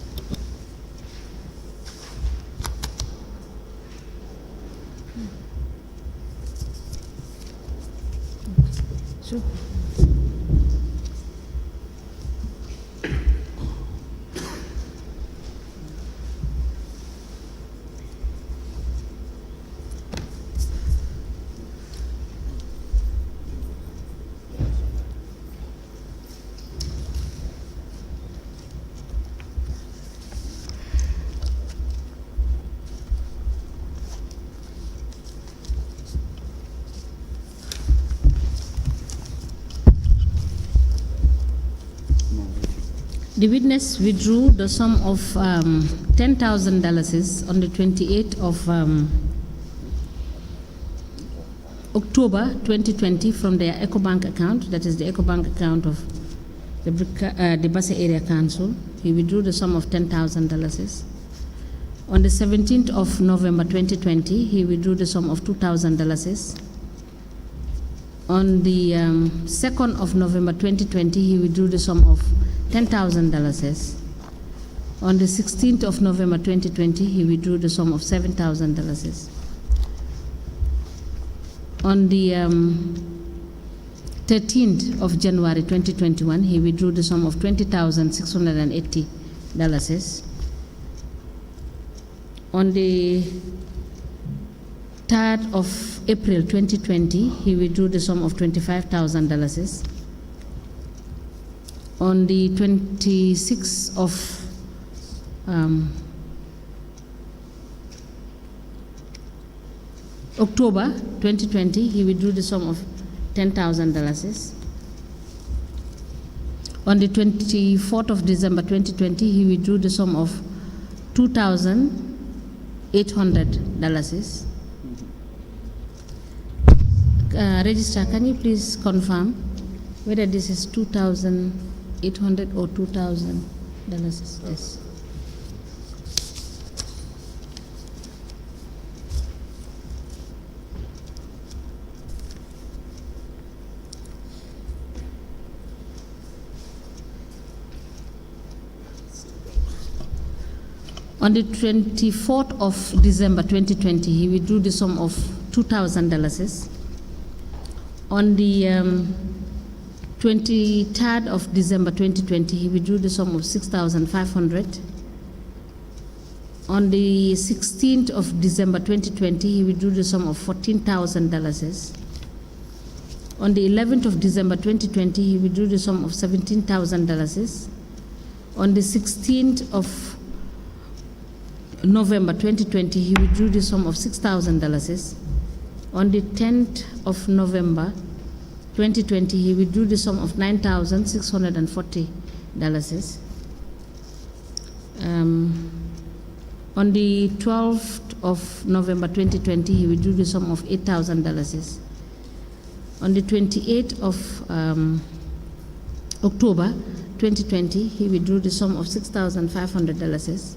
The witness withdrew the sum of $10,000 on the 28th of October 2020 from their EcoBank account, that is the EcoBank account of the Basse Area Council. He withdrew the sum of $10,000. On the 17th of November 2020, he withdrew the sum of $2,000. On the 2nd of November 2020, he withdrew the sum of $10,000. On the 16th of November 2020, he withdrew the sum of $7,000. On the 13th of January 2021, he withdrew the sum of $20,680. On the 3rd of April 2020, he withdrew the sum of $25,000. On the 26th of October 2020, he withdrew the sum of $10,000. On the 24th of December 2020, he withdrew the sum of $2,800. Registrar, can you please confirm whether this is $2,800 or $2,000? Yes. On the 24th of December 2020, he withdrew the sum of $2,000. On the 23rd of December 2020, he withdrew the sum of $6,500. On the 16th of December 2020, he withdrew the sum of $14,000. On the 11th of December 2020, he withdrew the sum of $17,000. On the 16th of November 2020, he withdrew the sum of $6,000. On the 10th of November 2020, he withdrew the sum of $9,640. On the 12th of November 2020, he withdrew the sum of $8,000. On the 28th of October 2020, he withdrew the sum of $6,500.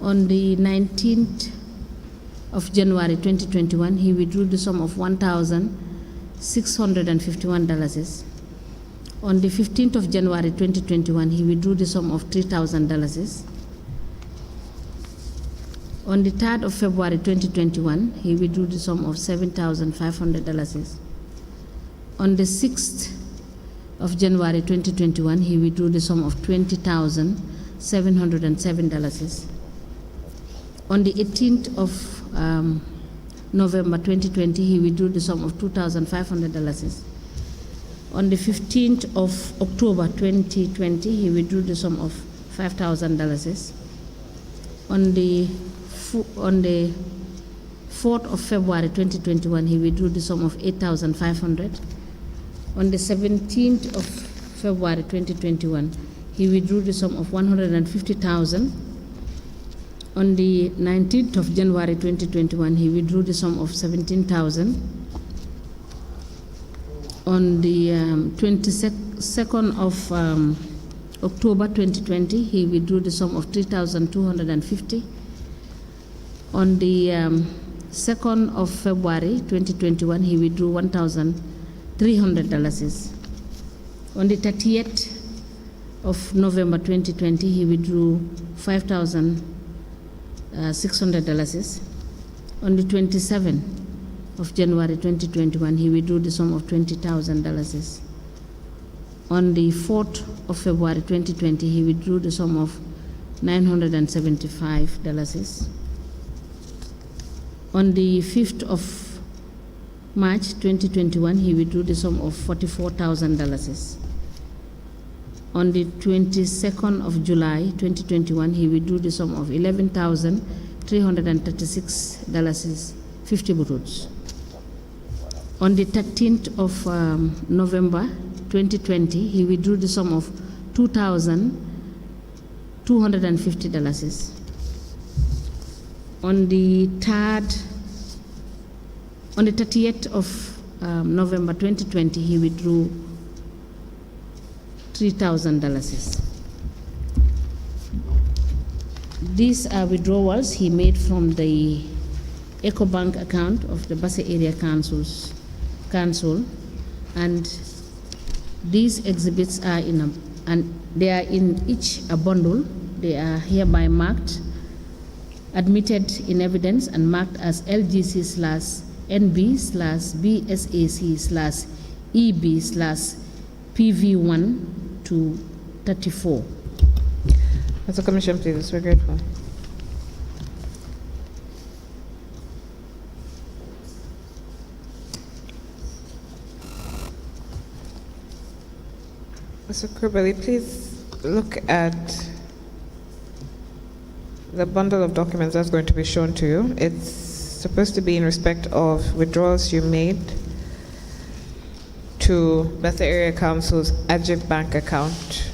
On the 19th of January 2021, he withdrew the sum of $1,651. On the 15th of January 2021, he withdrew the sum of $3,000. On the 3rd of February 2021, he withdrew the sum of $7,500. On the 6th of January 2021, he withdrew the sum of $20,707. On the 18th of November 2020, he withdrew the sum of $2,500. On the 15th of October 2020, he withdrew the sum of $5,000. On the 4th of February 2021, he withdrew the sum of $8,500. On the 17th of February 2021, he withdrew the sum of $150,000. On the 19th of January 2021, he withdrew the sum of $17,000. On the 22nd of October 2020, he withdrew the sum of $3,250. On the 2nd of February 2021, he withdrew $1,300. On the 30th of November 2020, he withdrew $5,600. On the 27th of January 2021, he withdrew the sum of $20,000. On the 4th of February 2020, he withdrew the sum of $975. On the 5th of March 2021, he withdrew the sum of $44,000. On the 22nd of July 2021, he withdrew the sum of $11,336, 50 buruts. On the 13th of November 2020, he withdrew the sum of $2,250. On the 30th of November 2020, he withdrew $3,000. These are withdrawals he made from the EcoBank account of the Basse Area Council, and these exhibits are they are in each a bundle. They are hereby marked, admitted in evidence, and marked as LGC/NB/BSAC/EB/PV1 to 34. As a commission, please, we're grateful. Mr. Kurbali, please look at the bundle of documents that's going to be shown to you. It's supposed to be in respect of withdrawals you made to Bethel Area Council's Agic bank account.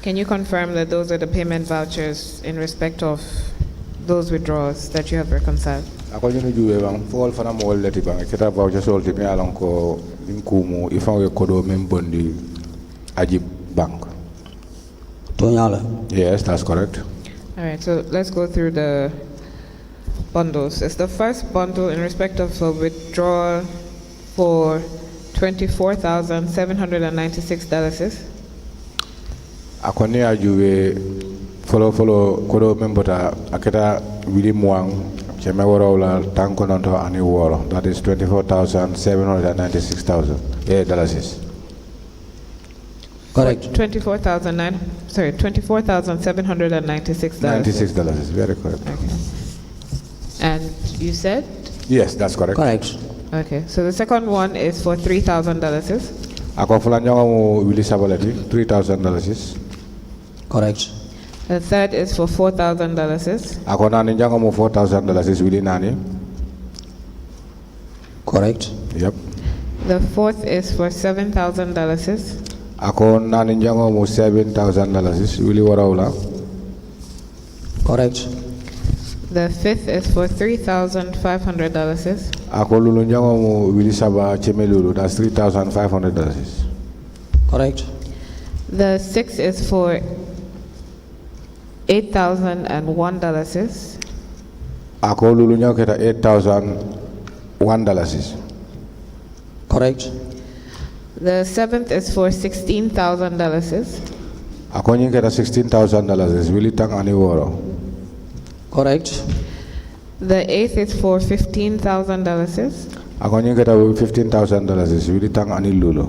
Can you confirm that those are the payment vouchers in respect of those withdrawals that you have reconciled? Ako ñu juwe bang fol fana mo leti bang kita voucher solti mi alon ko inkumu ifan we kodo mem bondi Agic bank. Yes, that's correct. All right, so let's go through the bundles. It's the first bundle in respect of a withdrawal for $24,796. Akoni ajuwe follow kodo membota aketa wili muang cheme worola tanko nanto ani woro, that is $24,796 dollars. Correct. $24,796. $96, very correct. Okay. And you said? Yes, that's correct. Correct. Okay, so the second one is for $3,000. Ako fulanyango wili sabaleti $3,000. Correct. The third is for $4,000. Ako nani njango mo $4,000 wili nani? Correct. Yep. The fourth is for $7,000. Ako nani njango mo $7,000 wili warawla? Correct. The fifth is for $3,500. Ako lulu njango mo wili saba chemelulu, that's $3,500. Correct. The sixth is for $8,001. Ako lulu njango keta $8,001. Correct. The seventh is for $16,000. Ako nyi keta $16,000 wili tang ani woro. Correct. The eighth is for $15,000. Ako nyi keta $15,000 wili tang ani lulu.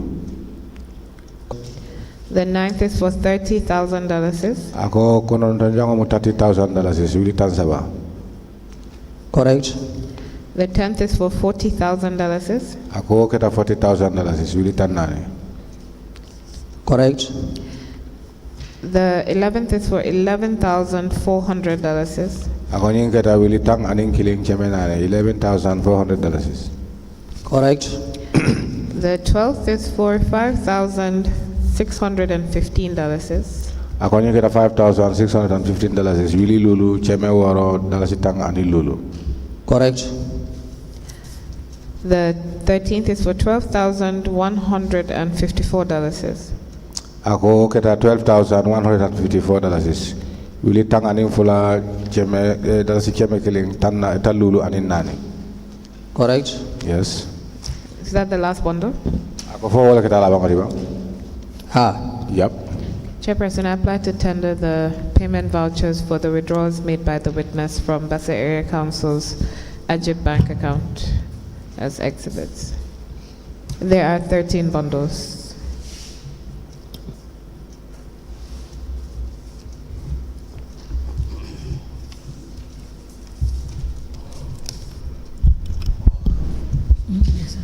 The ninth is for $30,000. Ako kono njango mo $30,000 wili tang saba. Correct. The 10th is for $40,000. Ako keta $40,000 wili tang nani. Correct. The 11th is for $11,400. Ako nyi keta wili tang ani killing cheme nani $11,400. Correct. The 12th is for $5,615. Ako nyi keta $5,615 wili lulu cheme woro dalasi tang ani lulu. Correct. The 13th is for $12,154. Ako keta $12,154 wili tang ani fula cheme dalasi cheme killing tan lulu ani nani. Correct. Yes. Is that the last bundle? Ako fo wala keta la bangari ba? Ha. Yep. Chairperson, I apply to tender the payment vouchers for the withdrawals made by the witness from Bassa Area Council's Agic bank account as exhibits. There are 13 bundles. Yes, sir.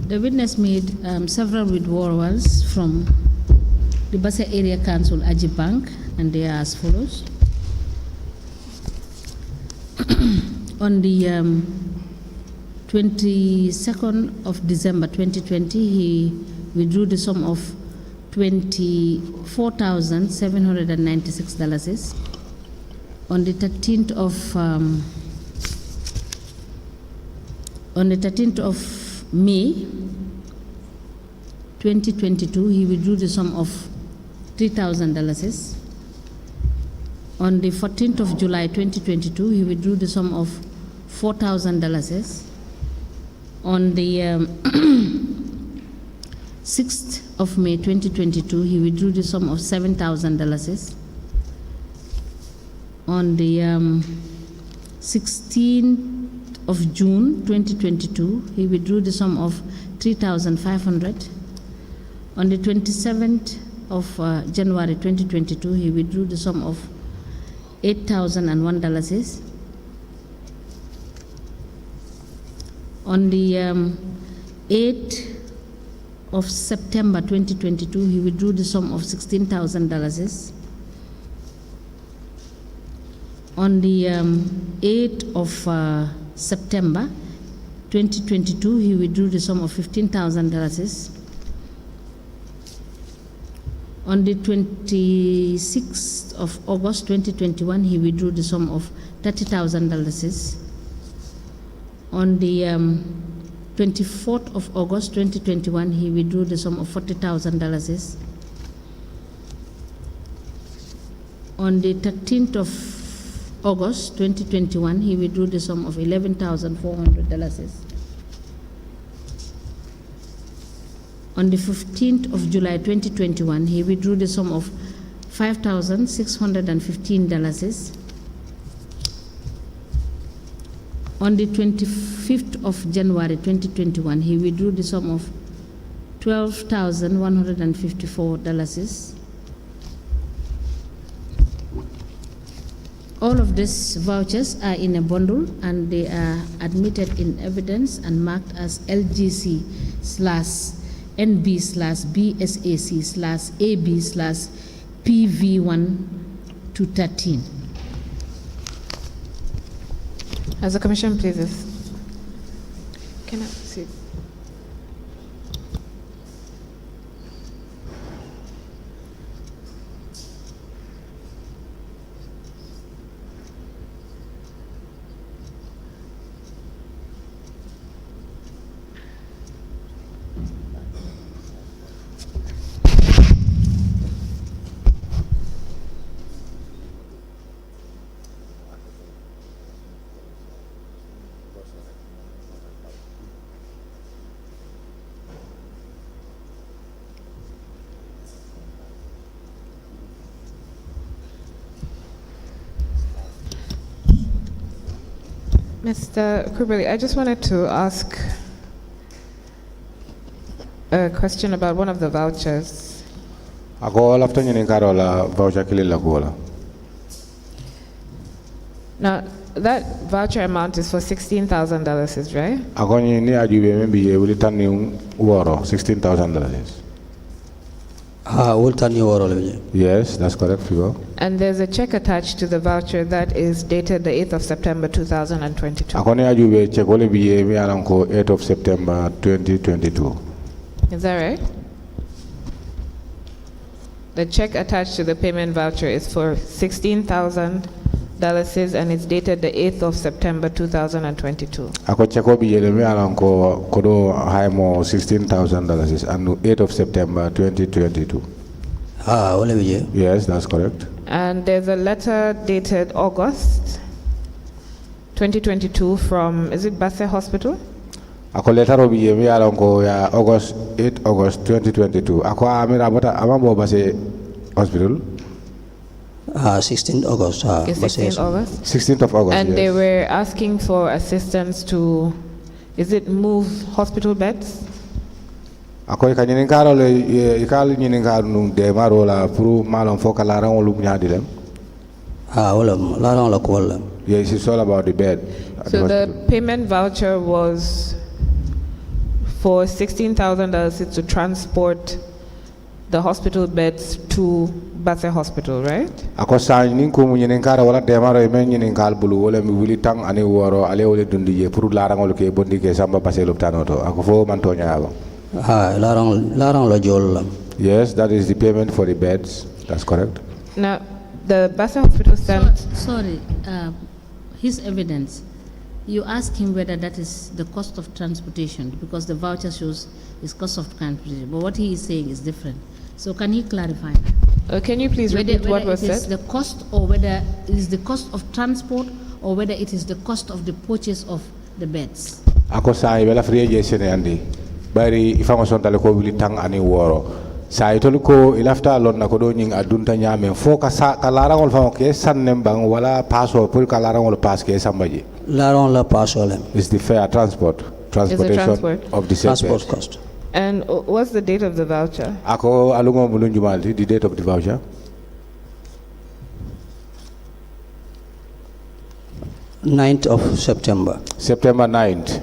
The witness made several withdrawals from the Vista Area Council Agic Bank, and they are as follows. On the 22nd of December 2020, he withdrew the sum of $24,796. On the 13th of May 2022, he withdrew the sum of $3,000. On the 14th of July 2022, he withdrew the sum of $4,000. On the 6th of May 2022, he withdrew the sum of $7,000. On the 16th of June 2022, he withdrew the sum of $3,500. On the 27th of January 2022, he withdrew the sum of $8,001. On the 8th of September 2022, he withdrew the sum of $16,000. On the 8th of September 2022, he withdrew the sum of $15,000. On the 26th of August 2021, he withdrew the sum of $30,000. On the 24th of August 2021, he withdrew the sum of $40,000. On the 13th of August 2021, he withdrew the sum of $11,400. On the 15th of July 2021, he withdrew the sum of $5,615. On the 25th of January 2021, he withdrew the sum of $12,154. All of these vouchers are in a bundle, and they are admitted in evidence and marked as LGC/NB/BSAC/AB/PV1 to 13. As the Commission pleases. Can I proceed? Mr. Kubeli, I just wanted to ask a question about one of the vouchers. Now, that voucher amount is for $16,000, right? $16,000. Yes, that's correct figure. And there's a check attached to the voucher that is dated the 8th of September 2022. 8th of September 2022. Is that right? The check attached to the payment voucher is for $16,000 and it's dated the 8th of September 2022. $16,000 and 8th of September 2022. Yes, that's correct. And there's a letter dated August 2022 from, is it Basse Hospital? August 8 August 2022. Basse Hospital. 16th August. 16th August? 16th of August, And yes. they were asking for assistance to, is it move hospital beds? Akoy kanyin karo le ikal nyin karo nung de marola puru malon foka la ran lu nya dilem. La ran la ko. Yes, it's all about the bed. So the payment voucher was for $16,000 to transport the hospital beds to Basse Hospital, right? Ako sa ningku munyenenkara wala demaro e men nyenenkal bulu wala mi wuli tang ani woro ale wole dundi je pour larangol ke bondi ke samba Basse loptano to ako fo man to nyaaba. Larang la jol. Yes, that is the payment for the beds. That's correct. Now, the Basse Hospital sent... His evidence, you ask him whether that is the cost of transportation, because the voucher shows his cost of transportation, but what he is saying is different. So can he clarify? Can you please repeat what was said? Whether it is the cost, or whether it is the cost of transport, or whether it is the cost of the purchase of the beds? Ako sa ibela free sene andi bari ifama son tale ko wili tang ani woro sa itol ko ilafta lon na ko do nying adunta nyame fo ka sa kalarangol famo ke sannem bang wala paso pour kalarangol pas ke sambaji Larang la paso lem. is the fair transportation of the Transport cost. And what's the date of the voucher? Ako alungo mulun jumalti the date of the voucher 9th of September. September 9th.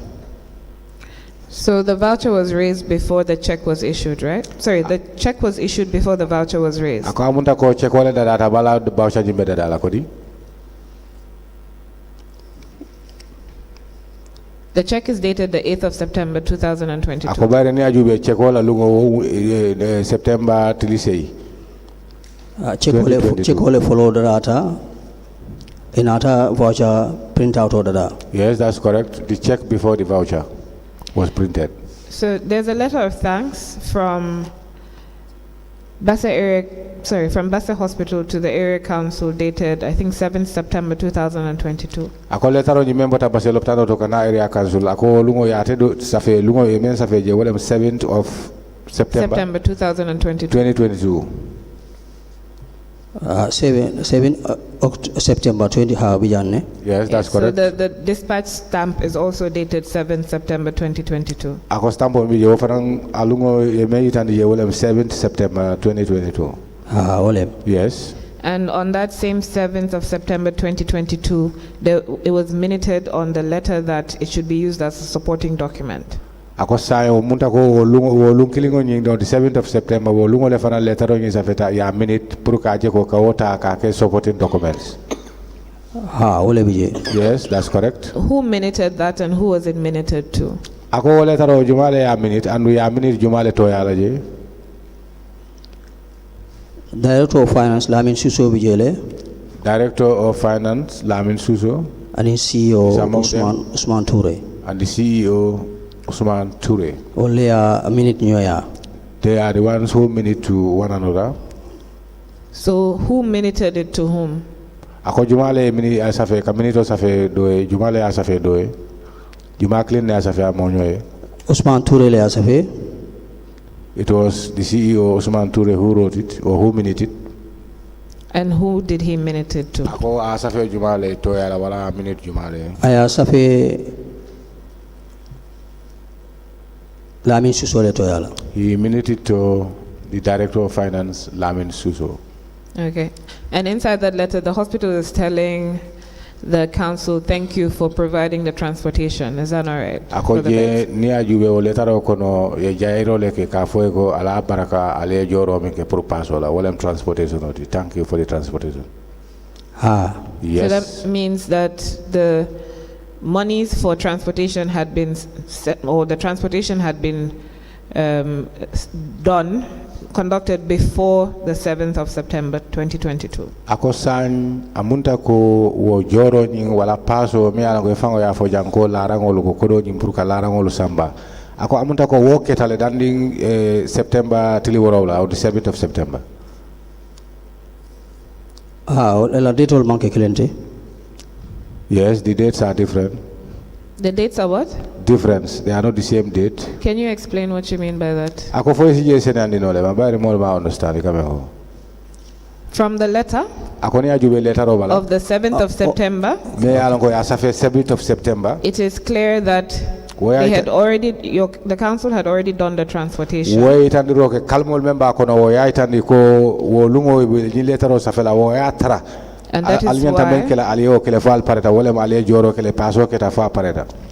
So the voucher was raised before the check was issued, right? Sorry, the check was issued before the voucher was raised. Ako amunta ko check wala da data bala voucher jimbe da dala kodi. The check is dated the 8th of September 2022. Ako bare ni ajube check wala lungo September tilisei. Check ole follow the data. Inata voucher print out order. Yes, that's correct. The check before the voucher was printed. So there's a letter of thanks from from Basse Hospital to the area council dated, I think, 7th September 2022. Ako letaro ni member ta Basse loptano to kana area council. Ako lungo yate do safe lungo yemen safe je wala 7th of September 2022. September 20 Yes, that's correct. So the dispatch stamp is also dated 7th September 2022. Ako stampo mi je ofarang alungo yemen itandi je wala 7th September 2022. Yes. And on that same 7th of September 2022, it was minuted on the letter that it should be used as a supporting document. Ako sayo munta ko wolung kilingo nying do the 7th of September wolungo le fana letter ngi safeta ya minute pour ka je ko kawota ka ke supporting documents. Yes, that's correct. Who minuted that and who was it minuted to? Ako letter o jumale ya minute andu ya minute jumale to ya laje. Director of Finance Lamin Suso bijele. Director of Finance Lamin Suso. And the CEO Usman Toure. And the CEO Usman Toure. Only a minute nyoya. They are the ones who minute to one another. So who minuted it to whom? Ako jumale minute asafe ka minute asafe doe jumale asafe doe. Juma clean ne asafe amonyoe. Usman Toure le asafe. It was the CEO Usman Toure who wrote it or who minuted it. And who did he minute it to? Ako asafe jumale toya la wala minute jumale. Aya asafe Lamin Suso le toyala. He minuted to the Director of Finance Lamin Suso. Okay. And inside that letter, the hospital is telling the council, thank you for providing the transportation. Is that all right? Ako je ni ajube o letaro kono ye jairo leke ka fuego ala baraka ale joro men ke pour pasola wolem transportation oti. Thank you for the transportation. Yes. So that means that the monies for transportation had been set, or the transportation had been conducted before the 7th of September 2022. Ako san amunta ko wo joro nying wala paso mi ala ko fango ya fo janko larangol ko kodo nyim pour ka larangol samba. Ako amunta ko wo ketale danding September tili worawla or the 7th of September. La date ol manke kilente. Yes, the dates are different. The dates are what? Different. They are not the same date. Can you explain what you mean by that? Ako fo sije senandi no le ba bari mo ba understand kameko. From the letter of the 7th of September, it is clear that they had already, the council had already done the transportation. And that is why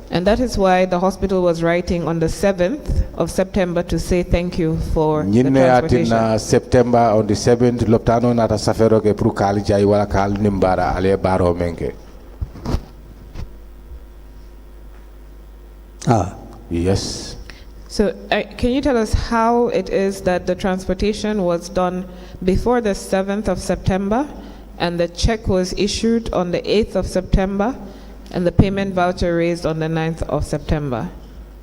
And that is why the hospital was writing on the 7th of September to say thank you for the transportation. September on the 7th, loptano nata safero ke pru kali jai wala kal nimbara ale baro menke. Yes. So can you tell us how it is that the transportation was done before the 7th of September and the check was issued on the 8th of September and the payment voucher raised on the 9th of September?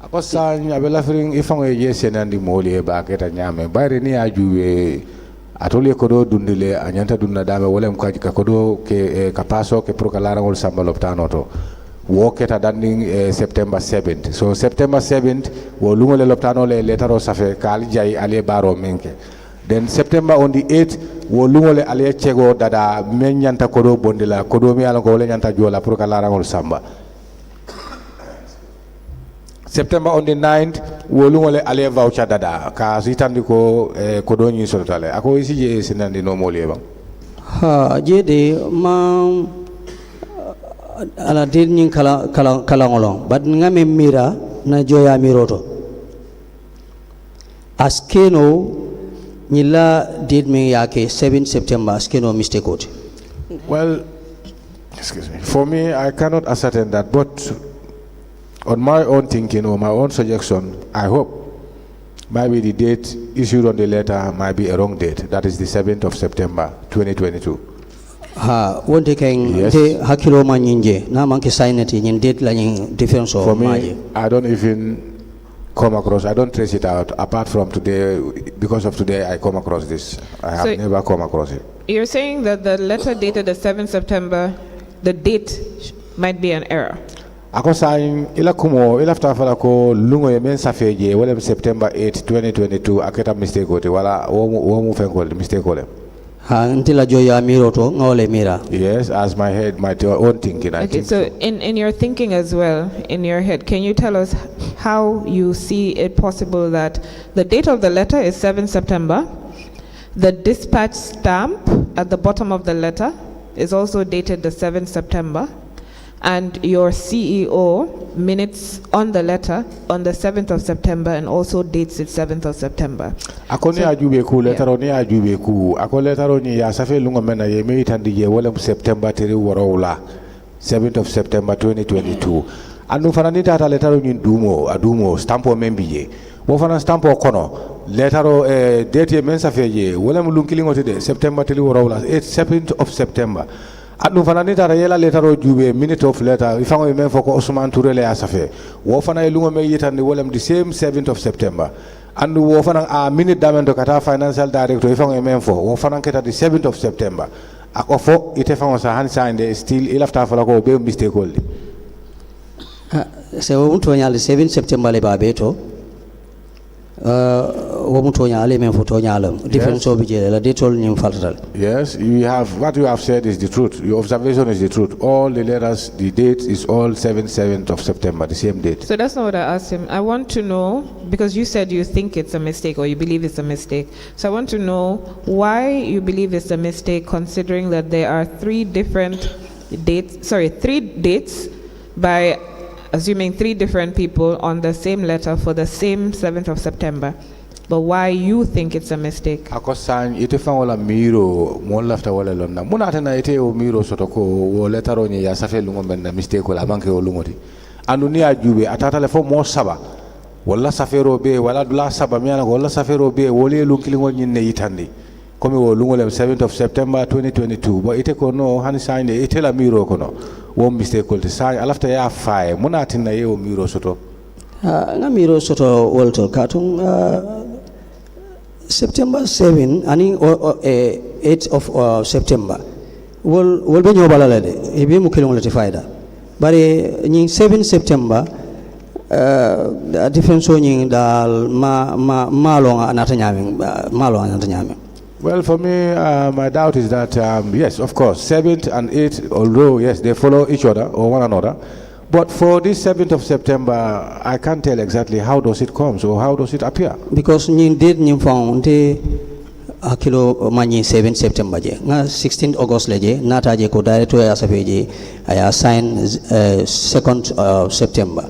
Akosan abela fring ifango yese nandi moli ba keta nyame bayre ni ajuwe atole kodo dundile anyanta dunna dame wala mkaji kodo ke kapaso ke pro kalara ngol samba loptano to woketa danding September 7th. So September 7th wo lungole loptano le letaro safe kali jai ale baro menke. Then September on the 8th wo lungole ale chego dada menyanta kodo bondila kodo mi ala ko le nyanta jola pro kalara ngol samba. September on the 9th wo lungole ale voucher dada ka sitandi ko kodo nyi sotale ako isi je sinandi no moli ba. Ha jede ma ala did nyin kala ngolong but ngame mira na joya miroto askeno nila did me yake 7 September askeno mistake out. Well, excuse me, for me I cannot ascertain that, but on my own thinking or my own suggestion, I hope maybe the date issued on the letter might be a wrong date. That is the 7th of September 2022. Wonte keng de hakilo manyinje na manke signati nyin date la nyin difference of for me I don't even come across, I don't trace it out apart from today. Because of today I come across this. I have never come across it. You're saying that the letter dated the 7th September, the date might be an error. Ako sain ila kumo ila ftafala ko lungo ye men safeje wala September 8 2022 aketa mistake ote wala wo mu fenkol mistake ole. Until joya miroto ngole mira. Yes, as my head, my own thinking. I think so in your thinking as well, in your head, can you tell us how you see it possible that the date of the letter is 7 September, the dispatch stamp at the bottom of the letter is also dated the 7th September, and your CEO minutes on the letter on the 7th of September and also dates it 7th of September. Akoni ajube ku letter oni ajube ku ako letter oni ya safe lungo mena ye me itandi ye wala September 3 worola 7th of September 2022 anu fanani tata letter oni adumo stampo membiye wo fana stampo kono letter date ye men safe ye wala mulunkilingo de September 3 worola 7th of September. Anu fana ni tara yela letaro jube minute of letter ifango men foko Osman Touré le asafe wo fana lungo me yitande wolem the same 7th of September and wo fana a minute damendo kata financial director ifango men fo wo fana keta the 7th of September akofo ite fango sa han signed still ilafta fala ko be mistake holdi se wo mtu nyali 7 September le babeto wo mtu nyali men foto nyalam difference obije la detol nyim faltal. Yes, you have what you have said is the truth. Your observation is the truth. All the letters, the date is all 7th of September, the same date. So that's not what I asked him. I want to know, because you said you think it's a mistake or you believe it's a mistake. So I want to know why you believe it's a mistake, considering that there are three dates by assuming three different people on the same letter for the same 7th of September. But why you think it's a mistake? Akosan ite fangola miro mon lafta wala lonna muna tana ite o miro sotoko wo letaro ni ya safe lungo men mistake wala banke o lungoti anu ni ajube atata le fo mo saba wala safero be wala dula saba mi ana wala safero be wole lunkilingo nyinne yitandi komi wo lungo le 7th of September 2022 bo ite ko no hani sande ite la miro kono wo mistake ko te sa alafta ya fae muna tinna ye o miro soto nga miro soto wolto katung September 7 ani 8th of September wol be nyobala la de e be mu kelon la te faida bare ni 7 September difference ni dal malo anata nyame. Well, for me, my doubt is that, yes, of course, 7th and 8th, although, yes, they follow each other or one another. But for this 7th of September, I can't tell exactly how does it come, so how does it appear? Because you did found akilo mani 7 September je nga 16 August leje nata je ko director ya safe je aya sign 2nd September.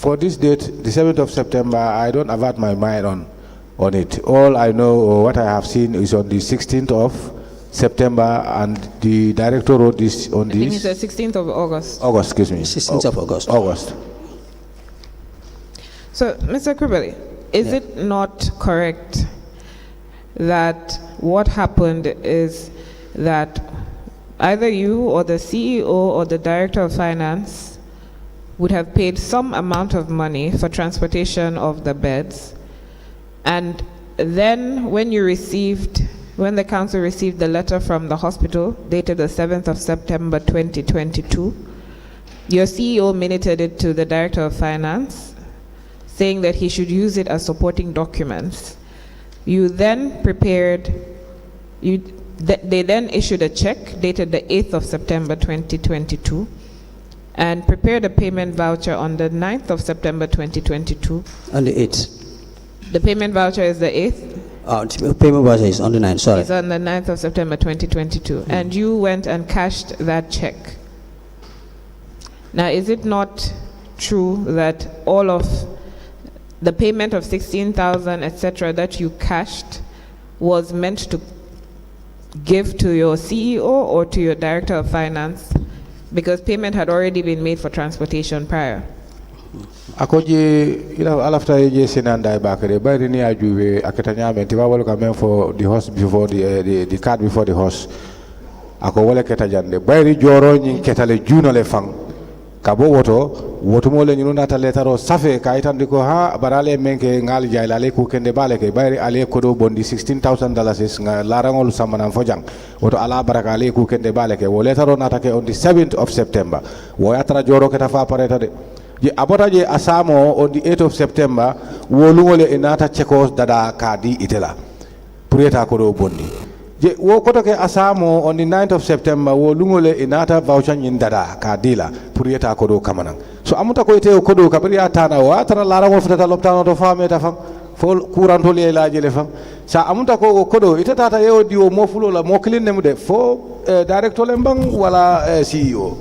For this date, the 7th of September, I don't avert my mind on it. All I know, or what I have seen, is on the 16th of September, and the director wrote this on I think it's the 16th of August. August, excuse me. 16th of August. August. So, Mr. Kribeli, is it not correct that what happened is that either you or the CEO or the Director of Finance would have paid some amount of money for transportation of the beds, and then when the council received the letter from the hospital dated the 7th of September 2022, your CEO minuted it to the Director of Finance, saying that he should use it as supporting documents. You then they then issued a check dated the 8th of September 2022 and prepared a payment voucher on the 9th of September 2022. On the 8th. The payment voucher is the 8th? Payment voucher is on the 9th, sorry. It's on the 9th of September 2022. And you went and cashed that check. Now, is it not true that all of the payment of 16,000, etc., that you cashed was meant to give to your CEO or to your Director of Finance? Because payment had already been made for transportation prior. Akoji, after je sinanda bakare, by the near Juve, Akatanya, and Tivawal come for the horse before the cart before the horse. Akowale Ketajan, the Bayri Joro in Ketale Junale Fang. Kabo Wotomole Nunata letter or Safe, Kaitan de Koha, Barale Menke, Ngali Jailale, cook and the Baleke, Bayri Ale Kodo Bondi, $16,000 is Larangol Saman and Fojang, or Alabarakale, cook and the Baleke, or letter on Atake on the 7th of September. Woyatra Joro Ketafa Pareta. Abotaje Asamo on the 8th of September, Wolungole Enata Chekos Dada Kadi Itela, Pureta Kodo Bondi. Wokotoke Asamo on the 9th of September, Wolungole Enata voucher in Dada Kadila, Pureta Kodo Kamanang. So Amutako Kodo Kabiria Tana, Watara Lara of the Loptano to Farm Etafam, for Kurantoli La Jelefam. Sa Amutako Kodo, Itata Eo Dio Mofulo, Moklin Nemude, for Director Lembang, Wala CEO.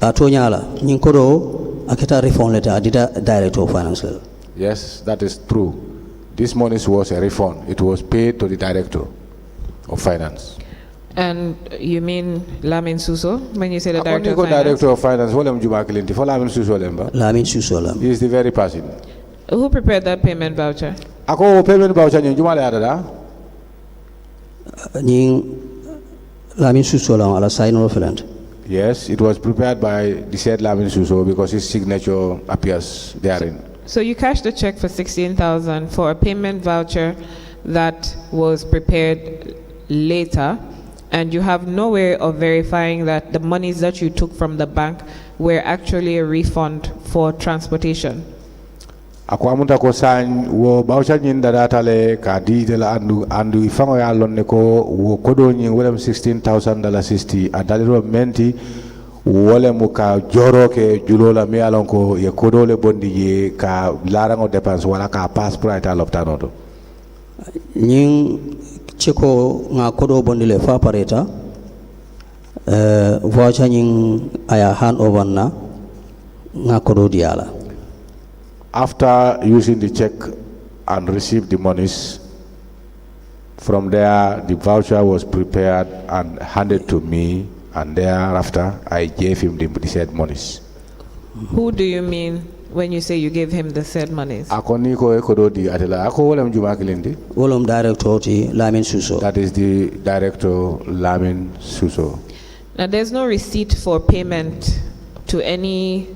Atonyala, Ninkodo. Akita refund letter did a Director of Finance. Yes, that is true. This money was a refund. It was paid to the Director of Finance. And you mean Lamin Suso when you say the Director of Finance? Director of Finance, Wolem Jumakilinti, for Lamin Suso Lemba. Lamin Suso Lam. He is the very person. Who prepared that payment voucher? Ako payment voucher in Jumale Adada? Lamin Suso Lam, ala sign of land. Yes, it was prepared by the said Lamin Suso because his signature appears therein. So you cashed a check for 16,000 for a payment voucher that was prepared later, and you have no way of verifying that the monies that you took from the bank were actually a refund for transportation. Ako amunta ko sign wo voucher nyin data le ka detail andu ifango ya lonne ko wo kodo nyin wolem $16,000 adaliro menti wole mu ka joro ke julola mi alon ko ye kodo le bondi ye ka larango dépense wala ka pass pour ita loptano to nyin cheko nga kodo bondi le fa pareta voucher nyin aya hand over na nga kodo diala. After using the check and received the monies, from there the voucher was prepared and handed to me, and thereafter I gave him the said monies. Who do you mean when you say you gave him the said monies? Akoni ko ekodo di atela ako wolem Jumakilindi. Wolem Director ti Lamin Suso. That is the Director Lamin Suso. Now there's no receipt for payment to any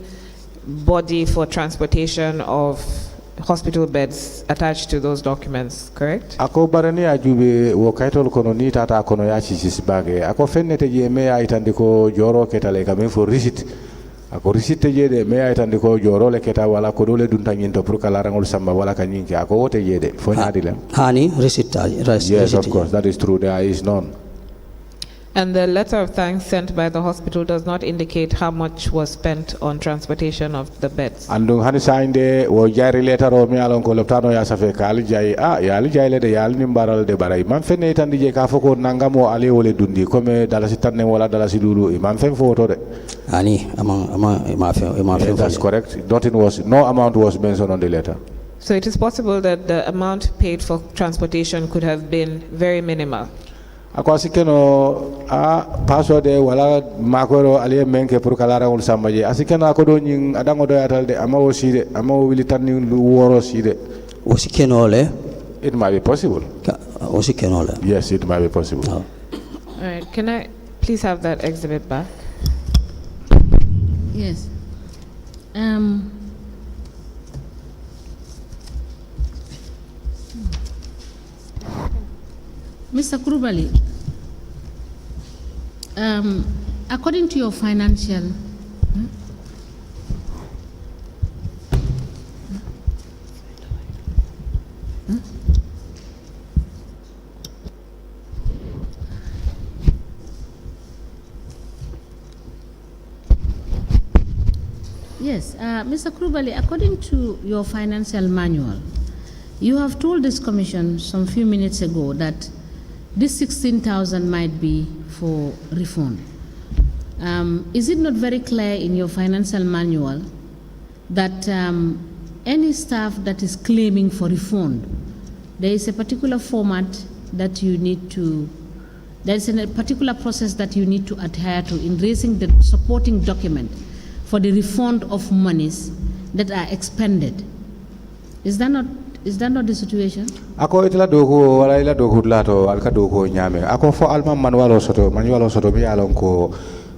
body for transportation of hospital beds attached to those documents, correct? Ako barani ajube wo kaitol kono ni tata kono ya chisis bage. Ako fennete je me ya itandiko joro ketale kamen for receipt. Ako receipt je de me ya itandiko joro le keta wala ko dole dunta nyinto pour kala rangol samba wala kanyinki. Ako wote je de fo nyadi lem. Hani receipt. Yes, of course, that is true. There is none. And the letter of thanks sent by the hospital does not indicate how much was spent on transportation of the beds. Andung hani sainde wo jari letter o mi alon ko loptano ya safe kali jay ya ali jay le de yal nimbaral de baray man fenne tan dije ka foko nangamo ali wole dundi comme dala si tanne wala dala si dulu man fen foto de ani ama fe that's correct. No amount was mentioned on the letter. So it is possible that the amount paid for transportation could have been very minimal. Ako asikeno password wala makoro ali menke pour kala rawul sambaje asikeno ako do nyin adango do yatal de amawo side amawo wili tan ni woro side osikeno le it might be possible. Osikeno le Yes, it might be possible. All right, can I please have that exhibit back? Yes. Mr. Kurubali, according to your financial Yes, Mr. Kurubali, according to your financial manual, you have told this commission some few minutes ago that this 16,000 might be for refund. Is it not very clear in your financial manual that any staff that is claiming for refund, there is a particular format that you need to, there is a particular process that you need to adhere to in raising the supporting document for the refund of monies that are expended? Is that not the situation? Ako itla doku wala ila doku lato alka doku nyame. Ako fo alma manualo soto mi alon ko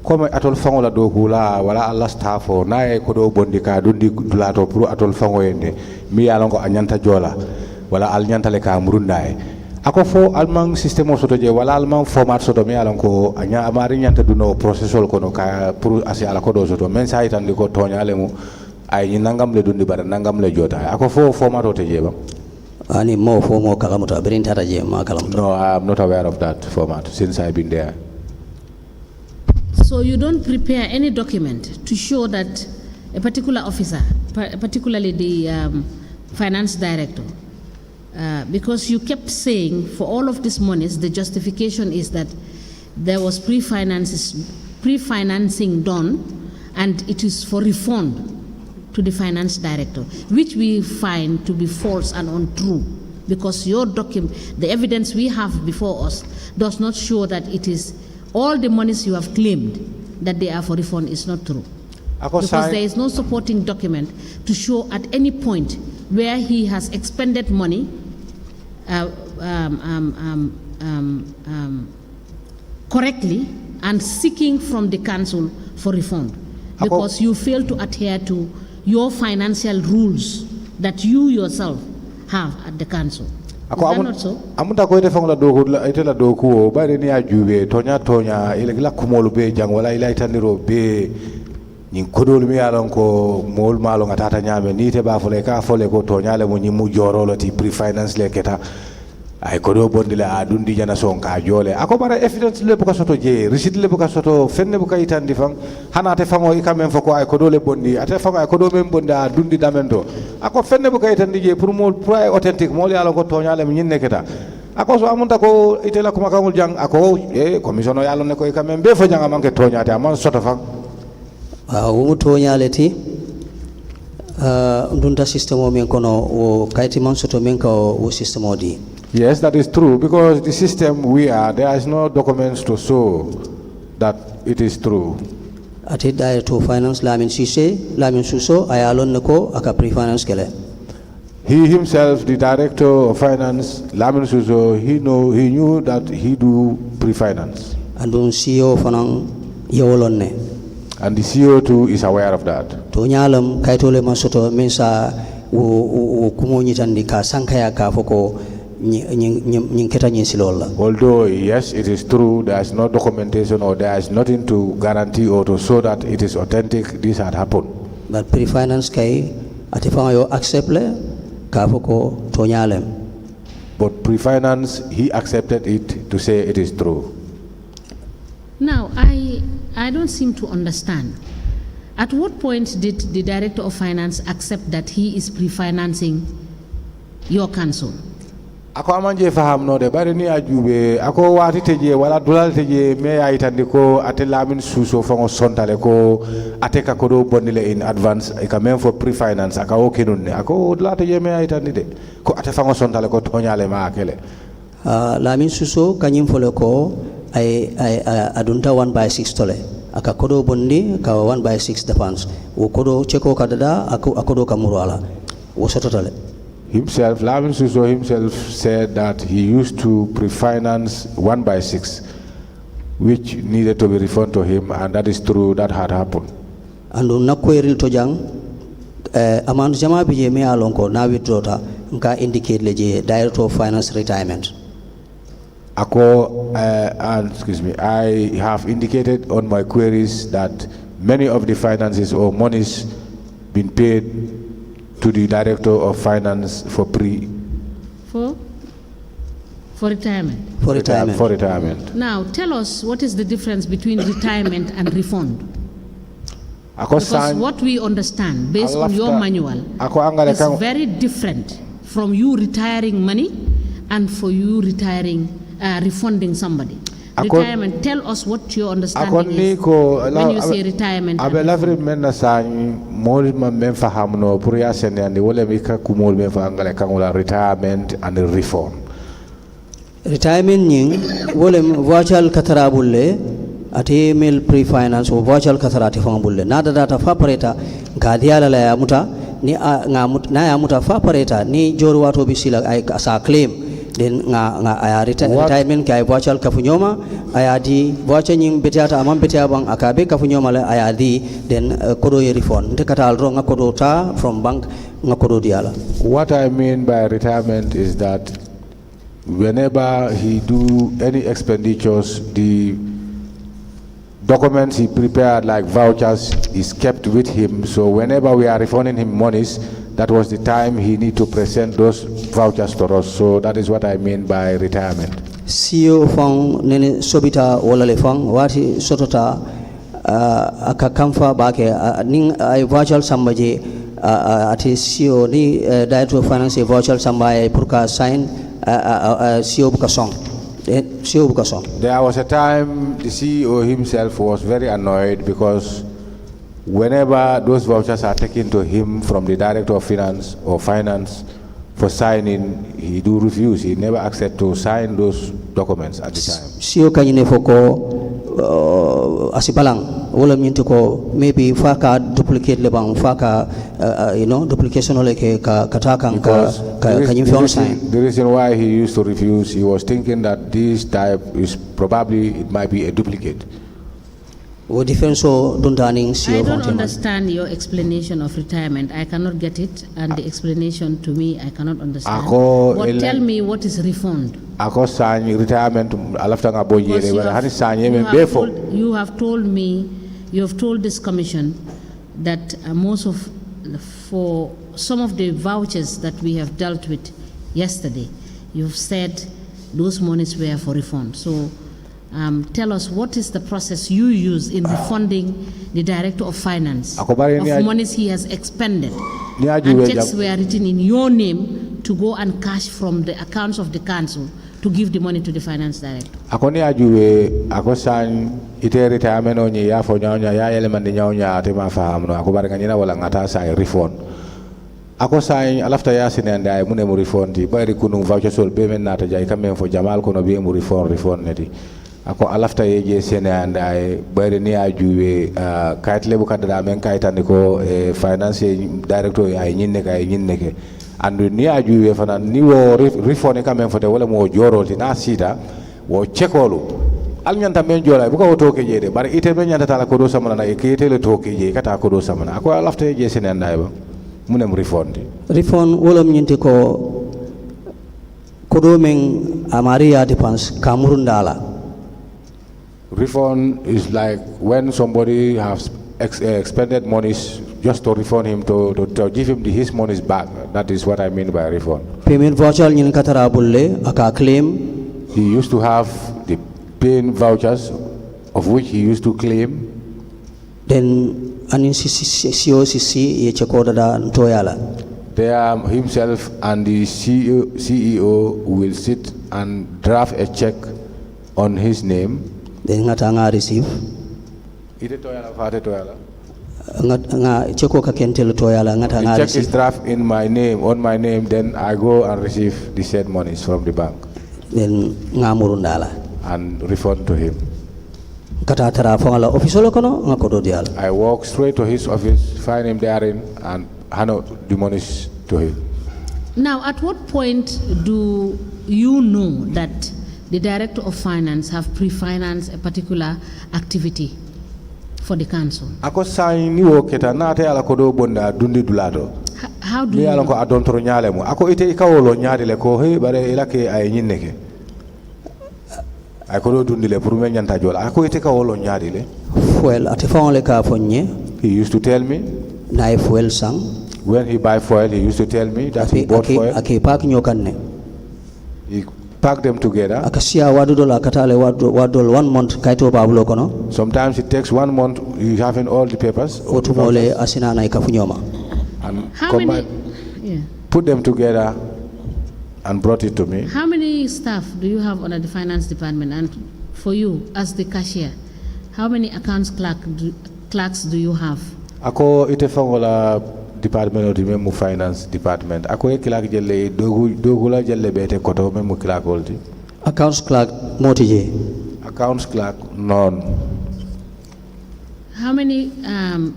comme atol fango la doku la wala alla staffo nae ko do bondika dundi lato pour atol fango yende mi alon ko anyanta jola wala al nyanta le ka murundae. Ako fo alman system soto je wala alman format soto mi alon ko anya amari nyanta duno processol kono ka pour asi ala ko do soto men sa itandi ko tonyale mu ay ni nangam le dundi bara nangam le jota ako fo format o te jeba ani mo kalamuta berin tata je ma kalamuta. No, I'm not aware of that format since I've been there. So you don't prepare any document to show that a particular officer, particularly the finance director, because you kept saying for all of these monies, the justification is that there was pre-financing done and it is for refund to the finance director, which we find to be false and untrue, because your document, the evidence we have before us, does not show that it is all the monies you have claimed that they are for refund is not true. Because there is no supporting document to show at any point where he has expended money correctly and seeking from the council for refund, because you fail to adhere to your financial rules that you yourself have at the council. Is that not so? Amunta ko ite fangla doku ite la doku o bare ni ajube tonya ile la kumolu be jang wala ila itandiro be nyin kodol mi alon ko mol malo ngata nyame ni te ba fole ka fole ko tonya le mo nyimu jorolo ti pre-finance le keta ay kodo bondile a dundi jana son ka jole ako bara evidence le buka soto je receipt le buka soto fenne buka itandi fang hanate fango ikamen foko ay kodo le bondi ate fango ay kodo men bonda dundi damendo ako fenne buka itandi je pour mo pour ay authentique mo yalo ko tonya le min neketa ako so amunta ko itela kuma kangul jang ako commission yalo ne ko ikamen be fo janga manke tonya te amon soto fang wo tonya leti ndunta system o men kono o kayti man soto men ko o system o di. Yes, that is true, because the system there is no documents to show that it is true. Ati director of finance Lamin Suso ayalon nako aka pre-finance kele. He himself, the director of finance Lamin Suso, he knew that he do pre-finance. And CEO fanang yewolonne. And the CEO too is aware of that. To nyalam kaitole masoto mensa wo kumonyi tandika sankaya ka foko. Although yes, it is true, there is no documentation or there is nothing to guarantee or to show that it is authentic, this had happened. But pre-finance kay atifangayo accept le kafoko tonyalem. But pre-finance, he accepted it to say it is true. Now, I don't seem to understand. At what point did the Director of Finance accept that he is pre-financing your council? Ako amanje faham no de bari ni ajube ako wati teje wala dolal teje me ayitandi ko ate lamin suso fango sontale ko ateka ko do bondile in advance e ka même for pre-finance aka o kinunne ako dolal teje me ayitandi de ko ate fango sontale ko tonyale ma akele lamin suso kanyim fole ko ay adunta 1/6 tole aka kodo bondi ka 1/6 defense o kodo cheko kadada akodo kamurala wo sototale himself, Lavin Suso himself said that he used to pre-finance 1/6, which needed to be refunded to him, and that is true, that had happened. And nakweril tojang amount jama bije me alonko na withdrawta nka indicate leje Director of Finance retirement. Excuse me, I have indicated on my queries that many of the finances or monies been paid to the Director of Finance for retirement. For retirement. For retirement. Now, tell us what is the difference between retirement and refund? Because what we understand, based on your manual, is very different from you retiring money and for you refunding somebody. Retirement, tell us what your understanding is when you say retirement. Retirement and reform. Retirement ning wolem virtual katarabulle ati mail pre-finance or virtual katarati fangulle nada data fapareta gadiala la yamuta ni na yamuta fapareta ni joru wato bisila asa claim then nga retirement kay virtual kafunyoma ayadi virtual nying betiata amam betia bang akabe kafunyoma la ayadi then kodo refund ndekata alro nga kodo ta from bank nga kodo diala. What I mean by retirement is that whenever he do any expenditures, the documents he prepared like vouchers is kept with him, so whenever we are refunding him monies, that was the time he need to present those vouchers to us. So that is what I mean by retirement. CEO fang nene sobita wala le fang wati sotota akakamfa bake ning ay virtual sambaje ati CEO ni Director of Finance virtual sambaye purka sign CEO buka song. There was a time the CEO himself was very annoyed because whenever those vouchers are taken to him from the Director of Finance or Finance for signing, he do refuse. He never accept to sign those documents at the time. CEO kanyine foko asipalang wala mintu ko maybe faka duplicate lebang faka duplication ole ke katakang ka kanyim sign. The reason why he used to refuse, he was thinking that this type is probably it might be a duplicate. I don't understand your explanation of retirement. I cannot get it, and the explanation to me I cannot understand. But tell me what is refund. Because you have told me, you have told this commission that for some of the vouchers that we have dealt with yesterday, you've said those monies were for refund. So tell us what is the process you use in refunding the Director of Finance of monies he has expended, and checks were written in your name to go and cash from the accounts of the council to give the money to the finance director. Akoni ajuwe akosan ite retirement onye ya fo nyanya ya element nyanya ate mafahamu akobari kanyina wala ngata sa refund. Akosan alafta ya sinenda mune mu refund bari kunu voucher sol payment nata jay kamen fo jamal kono be mu refund neti. Ako alafta yeje sinenda bari ni ajuwe kaitle bu kadada men kaitani ko finance director ay nyinne ke andu ni ajuwe fana ni wo refone kamen fote wala mo joroti na sita wo chekolu al nyanta men jola bu ko toke jede bari ite men nyanta tala ko do samana na ke tele toke je kata ko do samana ako alafta je senenda ba munem refond wala nyinte ko do men amaria depends kamurundala. Refund is like when somebody has expended monies just to refund him, to give him his monies back. That is what I mean by refund. Payment voucher nyin katara bulle aka claim. He used to have the paying vouchers of which he used to claim. Then anin COCC ye chekoda da ntoyala. There himself and the CEO will sit and draft a check on his name. Then ngata nga receive. Ite toyala fate toyala. Nga cheko ka kentel toyala ngata nga The check receive. is draft in my name, on my name, then I go and receive the said monies from the bank Then nga murundala. and refund to him. Kata tara fangala official kono nga kodo dial. I walk straight to his office, find him therein, and hand out the monies to him. Now, at what point do you know that the Director of Finance have pre-financed a particular activity for the council? Ako sign ni wo keta na te ala kodo bonda dundi dulato. How do Mi you ala ko know? adon toro nyale mo. Ako ite ikawolo nyaade le ko he bare ilake ay nyinneke. Ay kodo dundi le pour men nyanta jola. Ako ite kawolo nyaade le. Fuel ate fangole ka fonye He used to tell me na fuel sang. when he buy foil, he used to tell me that he bought foil. Ake pak nyokanne. He packed them together. Akasiya wadu dola katale wadu 1 month kaito babulo kono. Sometimes it takes 1 month. You having all the papers. Otumole asina na ikafunyoma. And How many? Yeah. put them together and brought it to me. How many staff do you have under the finance department? And for you, as the cashier, how many accounts clerks do you have? Ako ite fangola department of the memu finance department. Ako e kilak jelle dogula jelle bete koto memu kilak oldi. Accounts clerk motije. Accounts clerk none. How many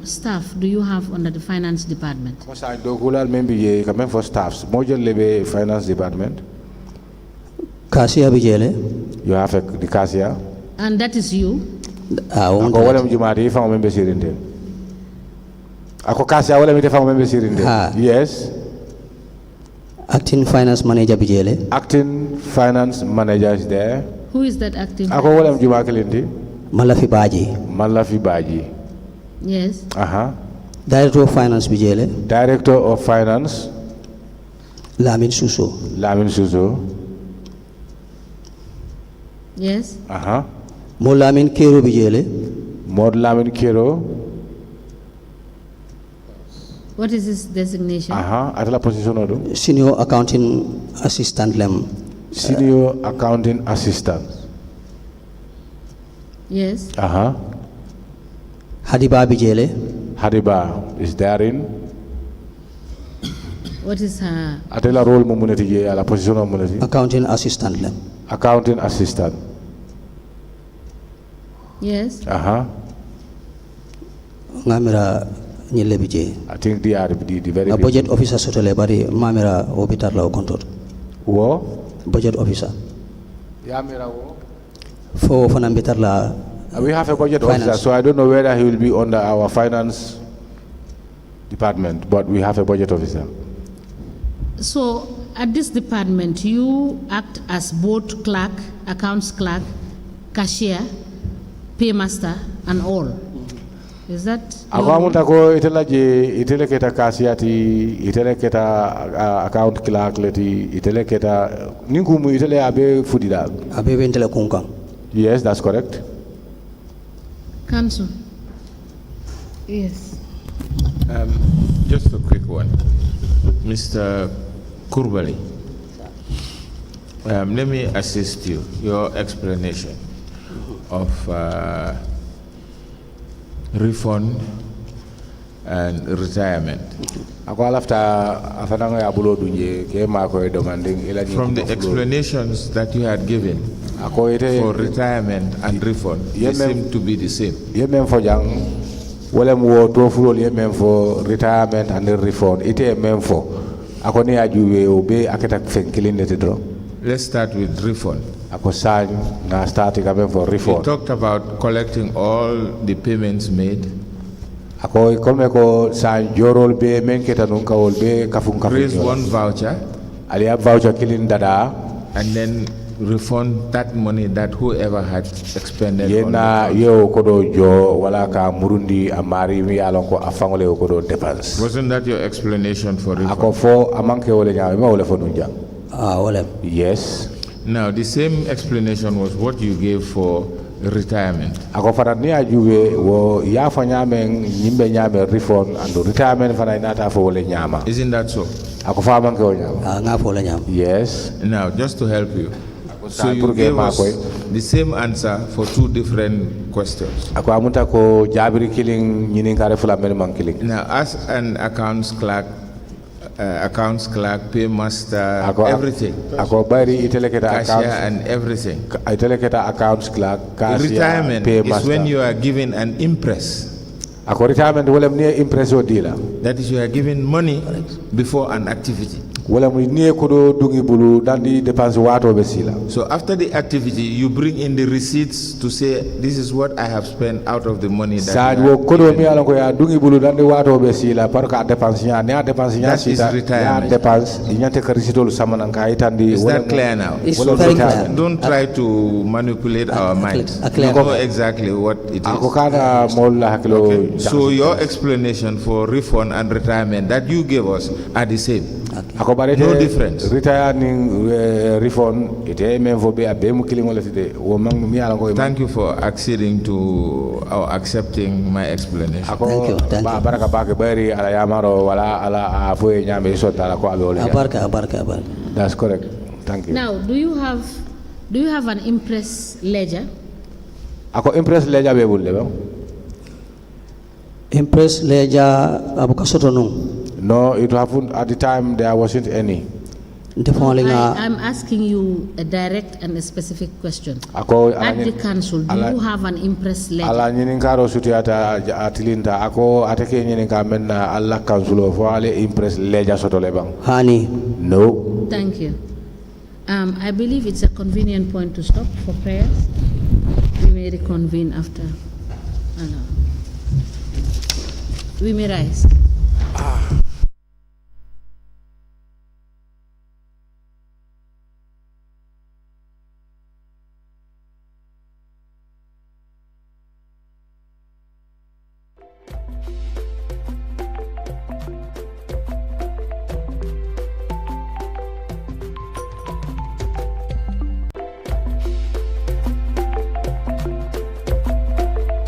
staff do you have under the finance department? Ko sa dogula membi ye quand même for staffs. Mo jelle be finance department. Kasia bijele. You have the cashier. And that is you? Ako wala mjumati fango membe sirinde. Ako cashier wala mi fango membe sirinde. Yes. Acting finance manager bijele. Acting finance manager is there. Who is that acting? Ako wala mjumati lindi. Malafi baji. Malafi baji. Yes. Director of finance bijele. Director of finance. Lamin Suso. Lamin Suso. Yes. Mo Lamin Kero bijele. Mod Lamin Kero. What is his designation? Atala position odo. Senior accounting assistant lem. Senior accounting assistant. Yes. Hadiba bijele. Hadiba is therein. What is her? Atela role mo muneti je ala position mo muneti. Accounting assistant lem. Accounting assistant. Yes. Ngamira nyele bije. I think they are the very budget officer sotole bari mamira obitar la kontor. Wo? Budget officer. Yamira wo? For fanambitar la. We have a budget officer, so I don't know whether he will be under our finance department, but we have a budget officer. So at this department, you act as both clerk, accounts clerk, cashier, paymaster, and all. Is that? Akamunta ko itela je itele keta kasiati itele keta account clerk leti itele keta ningumu itele abe fudida. Abe bentele kunkan. Yes, that's correct. Council. Yes. Just a quick one. Mr. Kurbali, let me assist you. Your explanation of refund and retirement. From the explanations that you had given for retirement and refund, they seem to be the same. Walem wo to fulol yemem for retirement and refund ite mem for akoni ajuwe obe aketa fenkilinde tedro. Let's start with refund. Ako sang na start ka for refund. You talked about collecting all the payments made. Ako kolme ko sang jorol be men keta nun ka wol be kafun kafun. Raise one voucher. Aliya voucher kilin dada. And then refund that money that whoever had expended. Yena yo kodo jo wala ka murundi amari mi alon ko afangole kodo dépense. Wasn't that your explanation for refund? Ako fo amanke wole nyaa ma wole fo nunja. Wole. Yes. Now the same explanation was what you gave for retirement. Ako fana ni ajube wo ya fa nyame nyimbe nyame refund and retirement fana inata fo wole nyama. Isn't that so? Ako fa man ko nyama. Nga fo la nyama. Yes. Now, just to help you. So you gave us the same answer for two different questions. Ako amunta ko jabiri killing nyinin kare fula mel man killing. Now, as an accounts clerk, paymaster, everything. Ako bari iteleketa cashier accounts and everything. Iteleketa accounts clerk, cashier, Retirement paymaster. is when you are given an impress. Ako retirement wala mnie impreso dila. That is, you are given money before an activity. Wala mnie kodo dungi bulu dandi depense wato besila. So after the activity, you bring in the receipts to say, this is what I have spent out of the money that Sadwo kodo mi alon ko ya dungi bulu dandi wato besila parka depense nya ne depense nya That is sita ya retirement. depense inyante ka receipt samanan ka itandi. Is that clear now? It's Wala very retirement. clear. Don't try to manipulate our minds. clear. You know exactly what it Ako is. kana molla hakilo. Okay. So your explanation for refund and retirement that you gave us are the same. Ako barete No difference. retire ning refund ite men fo be abe mu killing wala tide wo mang mi ala ko. Thank you for acceding to or accepting my explanation. Ako Thank you. baraka bake bari ala yamaro wala ala afo nyame so tala ko abe wala. Abarka. That's correct. Thank you. Now, do you have an impress ledger? Ako impress ledger be bulle ba? Impress ledger abuka soto nung. No, it happened at the time there wasn't any. I'm asking you a direct and a specific question. Ako At the council, do you have an impress ledger? ala nyinin karo sutiata atilinta ako atake nyinin ka menna alla council fo ale impress ledger soto le bang. Hani. No. Thank you. I believe it's a convenient point to stop for prayers. We may reconvene after. We may rise.